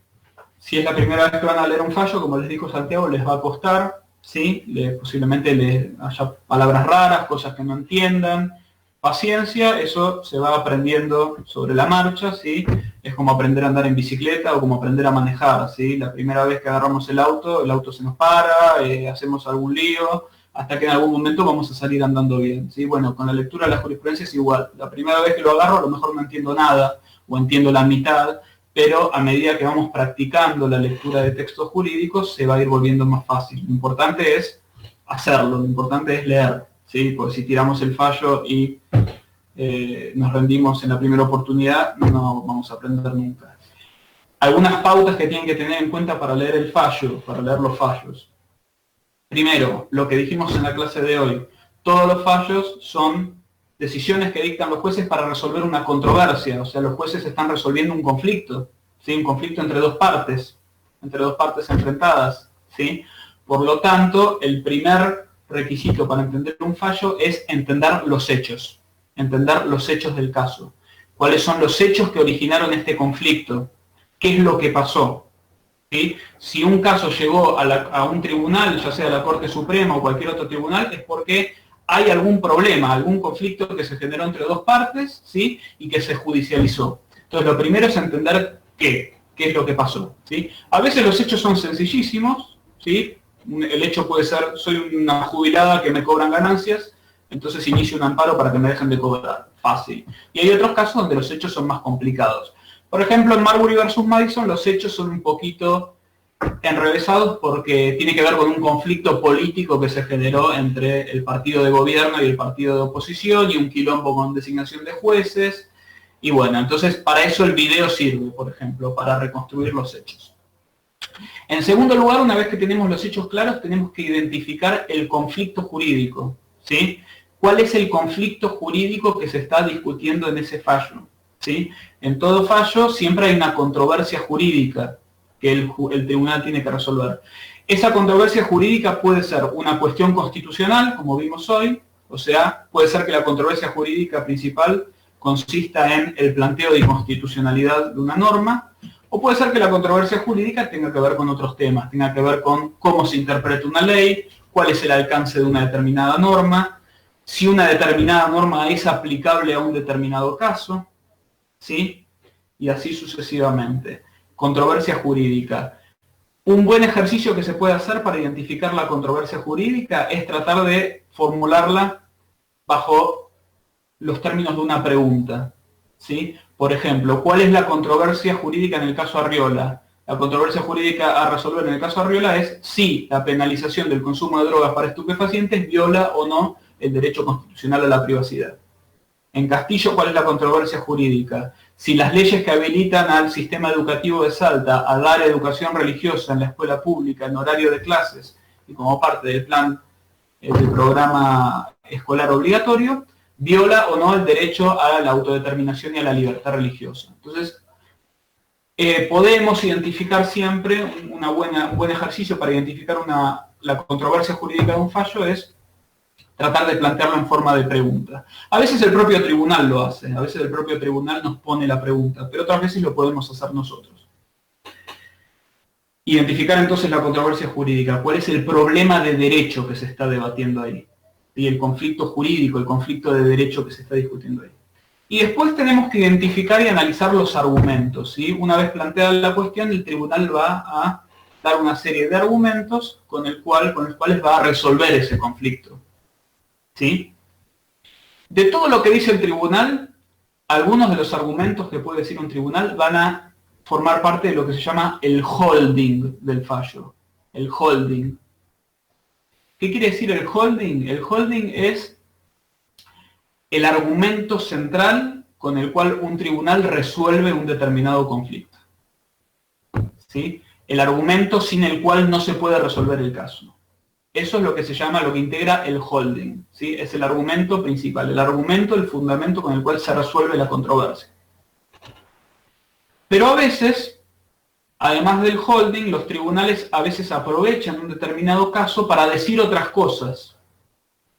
si es la primera vez que van a leer un fallo, como les dijo Santiago, les va a costar, ¿sí? Posiblemente les haya palabras raras, cosas que no entiendan. Paciencia, eso se va aprendiendo sobre la marcha, ¿sí? Es como aprender a andar en bicicleta o como aprender a manejar, ¿sí? La primera vez que agarramos el auto se nos para, hacemos algún lío, hasta que en algún momento vamos a salir andando bien, ¿sí? Bueno, con la lectura de la jurisprudencia es igual. La primera vez que lo agarro a lo mejor no entiendo nada, o entiendo la mitad, pero a medida que vamos practicando la lectura de textos jurídicos se va a ir volviendo más fácil. Lo importante es hacerlo, lo importante es leer, ¿sí? Porque si tiramos el fallo y nos rendimos en la primera oportunidad, no vamos a aprender nunca. Algunas pautas que tienen que tener en cuenta para leer el fallo, para leer los fallos. Primero, lo que dijimos en la clase de hoy, todos los fallos son decisiones que dictan los jueces para resolver una controversia, o sea, los jueces están resolviendo un conflicto, ¿sí? Un conflicto entre dos partes enfrentadas, ¿sí? Por lo tanto, el primer requisito para entender un fallo es entender los hechos del caso. ¿Cuáles son los hechos que originaron este conflicto? ¿Qué es lo que pasó? ¿Sí? Si un caso llegó a un tribunal, ya sea la Corte Suprema o cualquier otro tribunal, es porque hay algún problema, algún conflicto que se generó entre dos partes, ¿sí? Y que se judicializó. Entonces, lo primero es entender qué qué es lo que pasó, ¿sí? A veces los hechos son sencillísimos, ¿sí? El hecho puede ser, soy una jubilada que me cobran ganancias, entonces inicio un amparo para que me dejen de cobrar. Fácil. Y hay otros casos donde los hechos son más complicados. Por ejemplo, en Marbury versus Madison los hechos son un poquito enrevesados porque tiene que ver con un conflicto político que se generó entre el partido de gobierno y el partido de oposición y un quilombo con designación de jueces. Y bueno, entonces para eso el video sirve, por ejemplo, para reconstruir los hechos. En segundo lugar, una vez que tenemos los hechos claros, tenemos que identificar el conflicto jurídico, ¿sí? ¿Cuál es el conflicto jurídico que se está discutiendo en ese fallo? ¿Sí? En todo fallo siempre hay una controversia jurídica que el tribunal tiene que resolver. Esa controversia jurídica puede ser una cuestión constitucional, como vimos hoy, o sea, puede ser que la controversia jurídica principal consista en el planteo de inconstitucionalidad de una norma, o puede ser que la controversia jurídica tenga que ver con otros temas, tenga que ver con cómo se interpreta una ley, cuál es el alcance de una determinada norma, si una determinada norma es aplicable a un determinado caso, ¿sí? Y así sucesivamente. Controversia jurídica. Un buen ejercicio que se puede hacer para identificar la controversia jurídica es tratar de formularla bajo los términos de una pregunta, ¿sí? Por ejemplo, ¿cuál es la controversia jurídica en el caso Arriola? La controversia jurídica a resolver en el caso Arriola es si la penalización del consumo de drogas para estupefacientes viola o no el derecho constitucional a la privacidad. En Castillo, ¿cuál es la controversia jurídica? Si las leyes que habilitan al sistema educativo de Salta a dar educación religiosa en la escuela pública en horario de clases y como parte del plan del programa escolar obligatorio, viola o no el derecho a la autodeterminación y a la libertad religiosa. Entonces, podemos identificar siempre un buen ejercicio para identificar la controversia jurídica de un fallo es tratar de plantearlo en forma de pregunta. A veces el propio tribunal lo hace, a veces el propio tribunal nos pone la pregunta, pero otras veces lo podemos hacer nosotros. Identificar entonces la controversia jurídica, cuál es el problema de derecho que se está debatiendo ahí, y el conflicto jurídico, el conflicto de derecho que se está discutiendo ahí. Y después tenemos que identificar y analizar los argumentos, ¿sí? Una vez planteada la cuestión, el tribunal va a dar una serie de argumentos con los cuales va a resolver ese conflicto. ¿Sí? De todo lo que dice el tribunal, algunos de los argumentos que puede decir un tribunal van a formar parte de lo que se llama el holding del fallo. El holding. ¿Qué quiere decir el holding? El holding es el argumento central con el cual un tribunal resuelve un determinado conflicto. ¿Sí? El argumento sin el cual no se puede resolver el caso. Eso es lo que se llama, lo que integra el holding, ¿sí? Es el argumento principal, el fundamento con el cual se resuelve la controversia. Pero a veces, además del holding, los tribunales a veces aprovechan un determinado caso para decir otras cosas.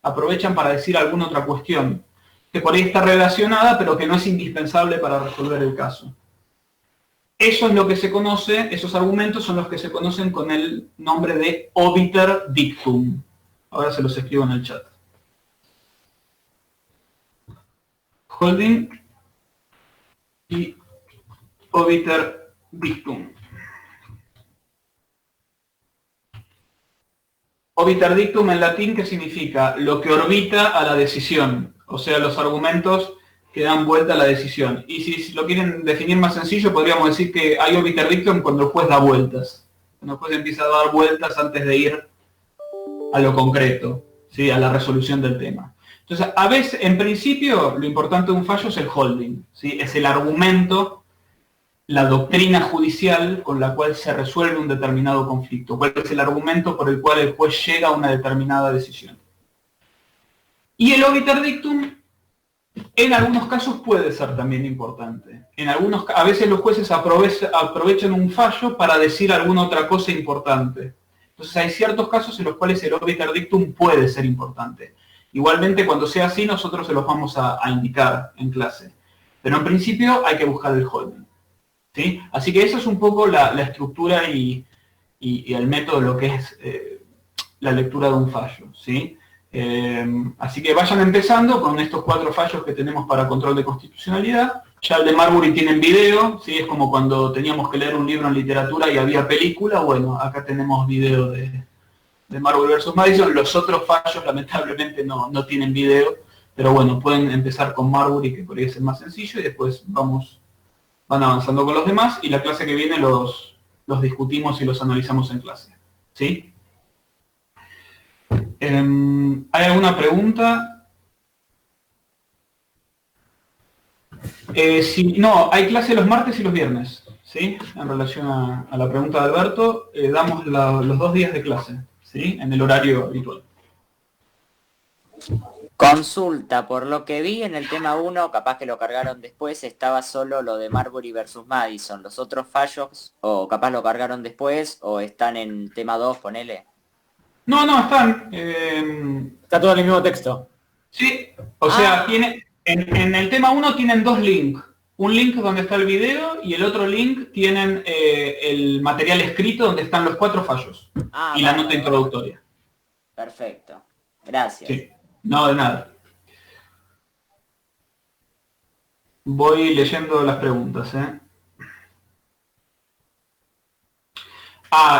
Aprovechan para decir alguna otra cuestión, que por ahí está relacionada, pero que no es indispensable para resolver el caso. Eso es lo que se conoce, esos argumentos son los que se conocen con el nombre de obiter dictum. Ahora se los escribo en el chat. Holding y obiter dictum. Obiter dictum en latín, ¿qué significa? Lo que orbita a la decisión, o sea, los argumentos que dan vuelta a la decisión. Y si lo quieren definir más sencillo, podríamos decir que hay obiter dictum cuando el juez da vueltas. Cuando el juez empieza a dar vueltas antes de ir a lo concreto, ¿sí? A la resolución del tema. Entonces, a veces, en principio, lo importante de un fallo es el holding, ¿sí? Es el argumento, la doctrina judicial con la cual se resuelve un determinado conflicto. ¿Cuál es el argumento por el cual el juez llega a una determinada decisión? Y el obiter dictum, en algunos casos puede ser también importante. A veces los jueces aprovechan un fallo para decir alguna otra cosa importante. Entonces hay ciertos casos en los cuales el obiter dictum puede ser importante. Igualmente, cuando sea así, nosotros se los vamos a indicar en clase. Pero en principio hay que buscar el holding, ¿sí? Así que esa es un poco la estructura y el método de lo que es la lectura de un fallo, ¿sí? Así que vayan empezando con estos 4 fallos que tenemos para control de constitucionalidad Ya el de Marbury tienen video, ¿sí? Es como cuando teníamos que leer un libro en literatura y había película. Bueno, acá tenemos video de Marbury versus Madison. Los otros fallos lamentablemente no tienen video, pero bueno, pueden empezar con Marbury, que por ahí es el más sencillo, y después van avanzando con los demás, y la clase que viene los discutimos y los analizamos en clase. ¿Sí? ¿Hay alguna pregunta? No, hay clase los martes y los viernes, ¿sí? En relación a la pregunta de Alberto, damos los 2 días de clase, ¿sí? En el horario habitual. Consulta, por lo que vi en el tema 1, capaz que lo cargaron después, estaba solo lo de Marbury versus Madison. ¿Los otros fallos, o capaz lo cargaron después, o están en tema 2, ponele? No, están. Está todo en el mismo texto. Sí, o sea, en el tema 1 tienen 2 links. Un link donde está el video y el otro link tienen el material escrito donde están los 4 fallos y la nota introductoria. Perfecto, gracias. Sí. No, de nada. Voy leyendo las preguntas,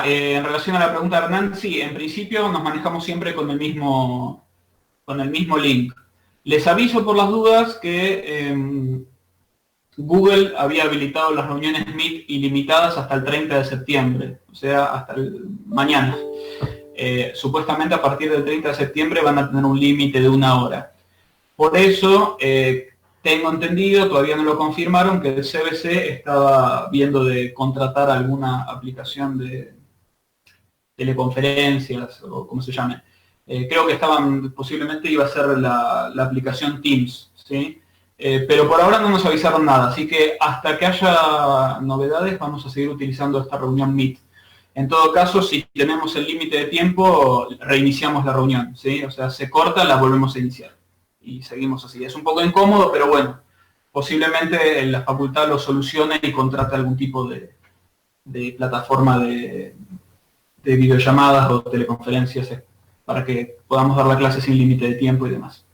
en relación a la pregunta de Hernán, sí, en principio nos manejamos siempre con el mismo link. Les aviso por las dudas que Google había habilitado las reuniones Meet ilimitadas hasta el 30 de septiembre, o sea, hasta mañana. Supuestamente a partir del 30 de septiembre van a tener un límite de 1 hora. Por eso, tengo entendido, todavía no lo confirmaron, que el CBC estaba viendo de contratar alguna aplicación de teleconferencias, o como se llame. Creo que posiblemente iba a ser la aplicación Teams, ¿sí? Pero por ahora no nos avisaron nada, así que hasta que haya novedades vamos a seguir utilizando esta reunión Meet. En todo caso, si tenemos el límite de tiempo, reiniciamos la reunión, ¿sí? O sea, se corta, la volvemos a iniciar. Y seguimos así. Es un poco incómodo, pero bueno, posiblemente la facultad lo solucione y contrate algún tipo de plataforma de videollamadas o teleconferencias para que podamos dar la clase sin límite de tiempo y demás.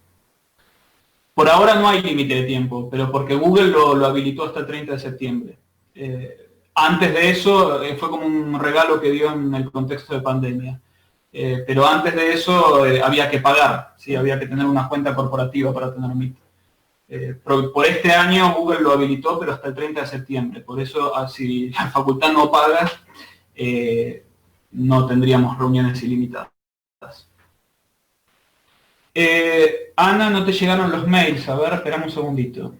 Por ahora no hay límite de tiempo, pero porque Google lo habilitó hasta el 30 de septiembre. Antes de eso fue como un regalo que dio en el contexto de pandemia. Pero antes de eso había que pagar, ¿sí? Había que tener una cuenta corporativa para tener Meet. Por este año Google lo habilitó, pero hasta el 30 de septiembre. Por eso, si la facultad no paga, no tendríamos reuniones ilimitadas. Ana, no te llegaron los mails. A ver, esperamos un segundito.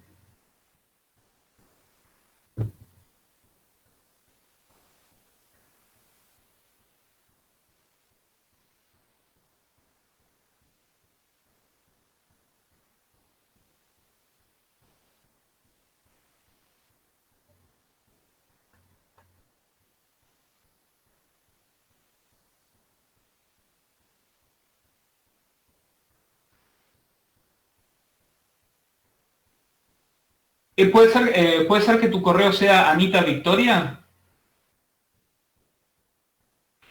¿Puede ser que tu correo sea Anita Victoria?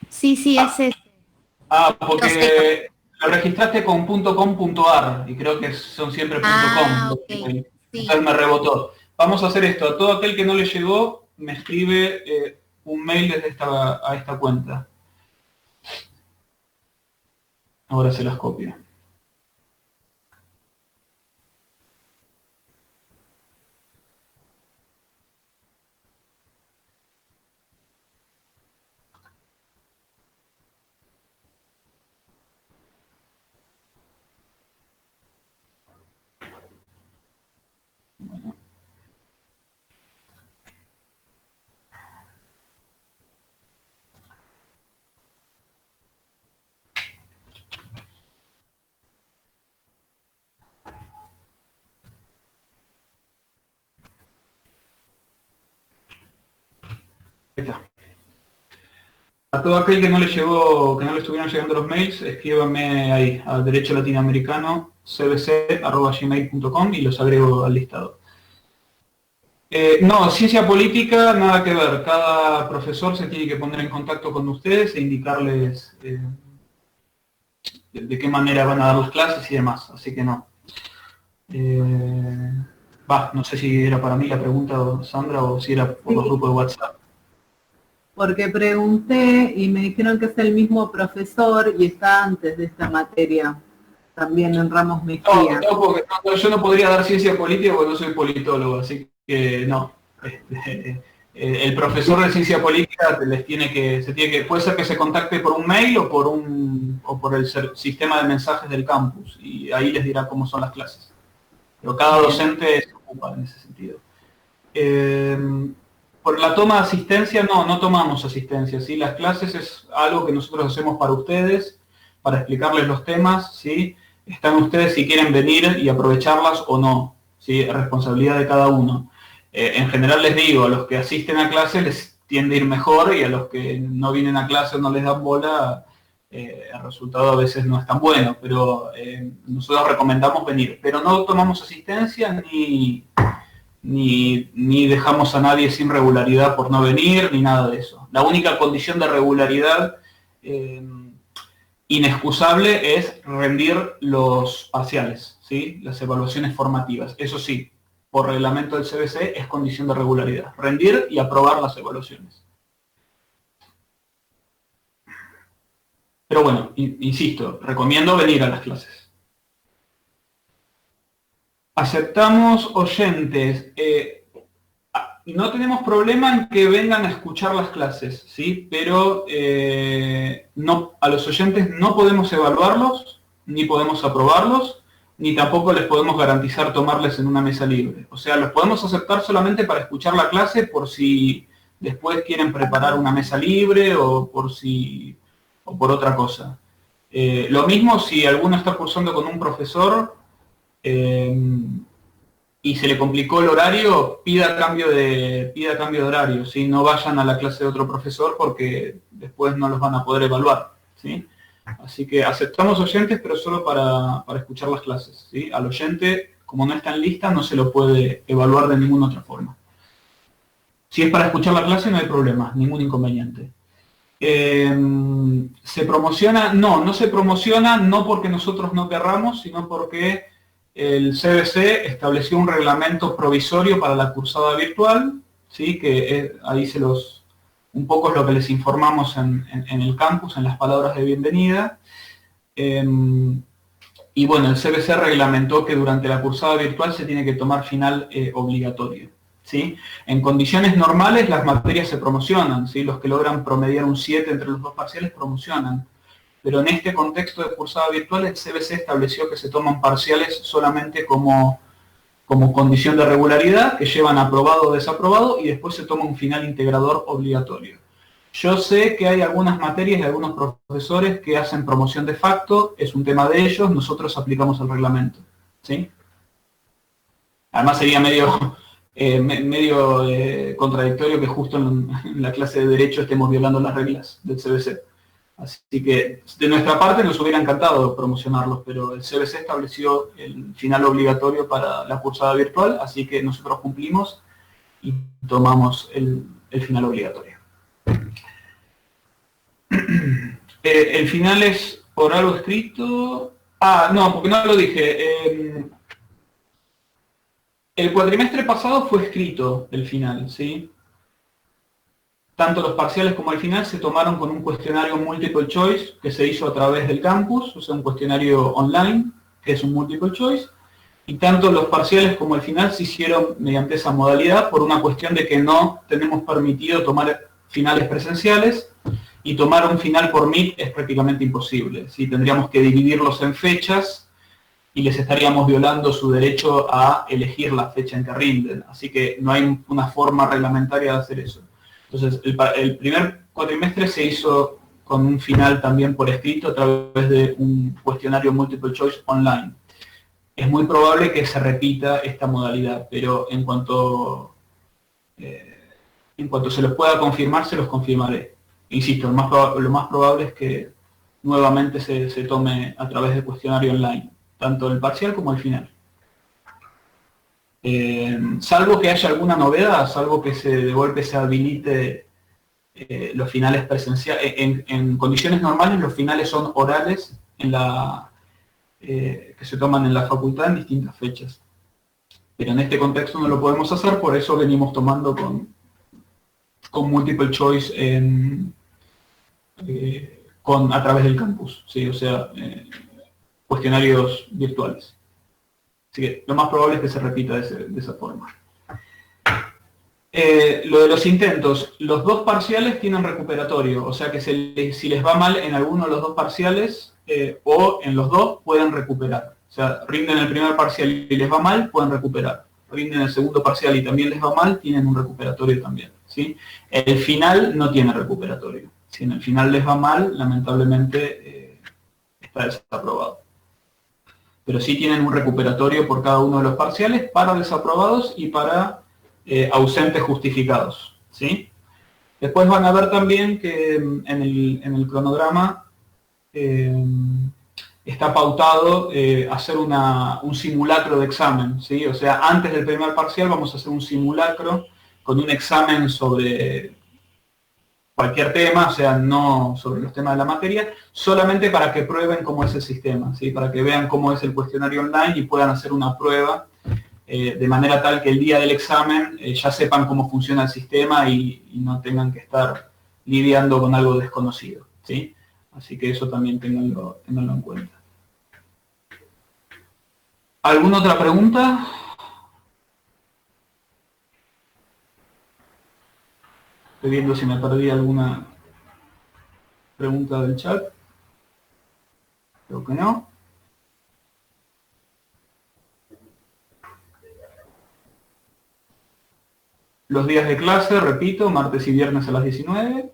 Sí, es ese. Porque lo registraste con .com.ar y creo que son siempre .com. Ok, sí. Entonces me rebotó. Vamos a hacer esto. A todo aquel que no le llegó, me escribe un mail desde a esta cuenta. Ahora se las copio. Ahí está. A todo aquel que no le llegó, que no le estuvieran llegando los mails, escríbanme ahí, al derecho latinoamericano, cbc@gmail.com y los agrego al listado. No, ciencia política, nada que ver. Cada profesor se tiene que poner en contacto con ustedes e indicarles de qué manera van a dar las clases y demás, así que no. No sé si era para mí la pregunta, Sandra, o si era por los grupos de WhatsApp. Porque pregunté y me dijeron que es el mismo profesor y está antes de esta materia, también en Ramos Mejía. Porque yo no podría dar ciencia política porque no soy politólogo, así que no. El profesor de ciencia política puede ser que se contacte por un mail o por el sistema de mensajes del campus, y ahí les dirá cómo son las clases. Pero cada docente se ocupa en ese sentido. Por la toma de asistencia, no tomamos asistencia, ¿sí? Las clases es algo que nosotros hacemos para ustedes, para explicarles los temas, ¿sí? Están ustedes si quieren venir y aprovecharlas o no, ¿sí? Es responsabilidad de cada uno. En general les digo, a los que asisten a clase les tiende a ir mejor, y a los que no vienen a clase o no les dan bola, el resultado a veces no es tan bueno, pero nosotros recomendamos venir. Pero no tomamos asistencia ni dejamos a nadie sin regularidad por no venir, ni nada de eso. La única condición de regularidad inexcusable es rendir los parciales, ¿sí? Las evaluaciones formativas. Eso sí, por reglamento del CBC es condición de regularidad, rendir y aprobar las evaluaciones. Pero bueno, insisto, recomiendo venir a las clases. Aceptamos oyentes. No tenemos problema en que vengan a escuchar las clases, ¿sí? Pero a los oyentes no podemos evaluarlos, ni podemos aprobarlos, ni tampoco les podemos garantizar tomarles en una mesa libre. O sea, los podemos aceptar solamente para escuchar la clase, por si después quieren preparar una mesa libre o por otra cosa. Lo mismo si alguno está cursando con un profesor y se le complicó el horario, pida cambio de horario, ¿sí? No vayan a la clase de otro profesor porque después no los van a poder evaluar, ¿sí? Así que aceptamos oyentes, pero solo para escuchar las clases, ¿sí? Al oyente, como no está en lista, no se lo puede evaluar de ninguna otra forma. Si es para escuchar la clase, no hay problema, ningún inconveniente. ¿Se promociona? No se promociona, no porque nosotros no querramos, sino porque el CBC estableció un reglamento provisorio para la cursada virtual, ¿sí? Que ahí un poco es lo que les informamos en el campus, en las palabras de bienvenida. Y bueno, el CBC reglamentó que durante la cursada virtual se tiene que tomar final obligatorio, ¿sí? En condiciones normales las materias se promocionan, ¿sí? Los que logran promediar un 7 entre los dos parciales promocionan. Pero en este contexto de cursada virtual el CBC estableció que se toman parciales solamente como condición de regularidad, que llevan aprobado o desaprobado, y después se toma un final integrador obligatorio. Yo sé que hay algunas materias y algunos profesores que hacen promoción de facto, es un tema de ellos, nosotros aplicamos el reglamento, ¿sí? Además sería medio contradictorio que justo en la clase de Derecho estemos violando las reglas del CBC. Así que de nuestra parte nos hubiera encantado promocionarlos, pero el CBC estableció el final obligatorio para la cursada virtual, así que nosotros cumplimos y tomamos el final obligatorio. El final es oral o escrito. No, porque no lo dije. El cuatrimestre pasado fue escrito el final, ¿sí? Tanto los parciales como el final se tomaron con un cuestionario multiple choice que se hizo a través del campus, o sea, un cuestionario online, que es un multiple choice, y tanto los parciales como el final se hicieron mediante esa modalidad por una cuestión de que no tenemos permitido tomar finales presenciales, y tomar un final por Meet es prácticamente imposible, ¿sí? Tendríamos que dividirlos en fechas y les estaríamos violando su derecho a elegir la fecha en que rinden, así que no hay una forma reglamentaria de hacer eso. Entonces, el primer cuatrimestre se hizo con un final también por escrito a través de un cuestionario multiple choice online. Es muy probable que se repita esta modalidad, pero en cuanto se los pueda confirmar, se los confirmaré. Insisto, lo más probable es que nuevamente se tome a través de cuestionario online, tanto el parcial como el final. Salvo que haya alguna novedad, salvo que de golpe se habilite los finales presenciales. En condiciones normales los finales son orales que se toman en la facultad en distintas fechas. Pero en este contexto no lo podemos hacer, por eso venimos tomando con multiple choice a través del campus, ¿sí? O sea, cuestionarios virtuales. Así que lo más probable es que se repita de esa forma. Lo de los intentos, los dos parciales tienen recuperatorio, o sea que si les va mal en alguno de los dos parciales o en los dos pueden recuperar. O sea, rinden el primer parcial y les va mal, pueden recuperar. Rinden el segundo parcial y también les va mal, tienen un recuperatorio también, ¿sí? El final no tiene recuperatorio. Si en el final les va mal, lamentablemente está desaprobado. Pero sí tienen un recuperatorio por cada uno de los parciales para desaprobados y para ausentes justificados, ¿sí? Después van a ver también que en el cronograma está pautado hacer un simulacro de examen, ¿sí? O sea, antes del primer parcial vamos a hacer un simulacro con un examen sobre cualquier tema, o sea, no sobre los temas de la materia, solamente para que prueben cómo es el sistema, ¿sí? Para que vean cómo es el cuestionario online y puedan hacer una prueba de manera tal que el día del examen ya sepan cómo funciona el sistema y no tengan que estar lidiando con algo desconocido, ¿sí? Así que eso también tenganlo en cuenta. ¿Alguna otra pregunta? Estoy viendo si me perdí alguna pregunta del chat. Creo que no. Los días de clase, repito, martes y viernes a las 19.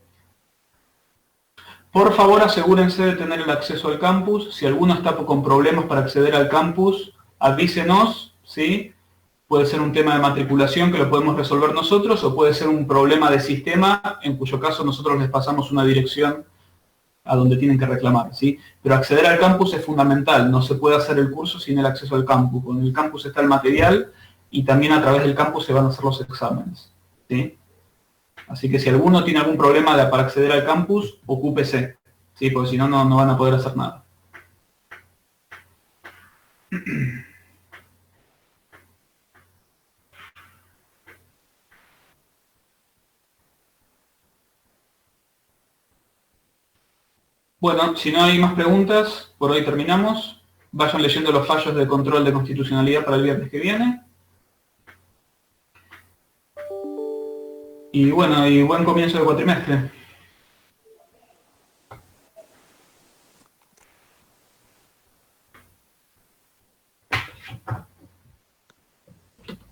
Por favor, asegúrense de tener el acceso al campus. Si alguno está con problemas para acceder al campus, avísenos, ¿sí? Puede ser un tema de matriculación que lo podemos resolver nosotros o puede ser un problema de sistema, en cuyo caso nosotros les pasamos una dirección a donde tienen que reclamar, ¿sí? Pero acceder al campus es fundamental, no se puede hacer el curso sin el acceso al campus. Con el campus está el material y también a través del campus se van a hacer los exámenes, ¿sí? Así que si alguno tiene algún problema para acceder al campus, ocúpese, ¿sí? Porque si no, no van a poder hacer nada. Bueno, si no hay más preguntas, por hoy terminamos. Vayan leyendo los fallos de control de constitucionalidad para el viernes que viene. Y bueno, y buen comienzo de cuatrimestre.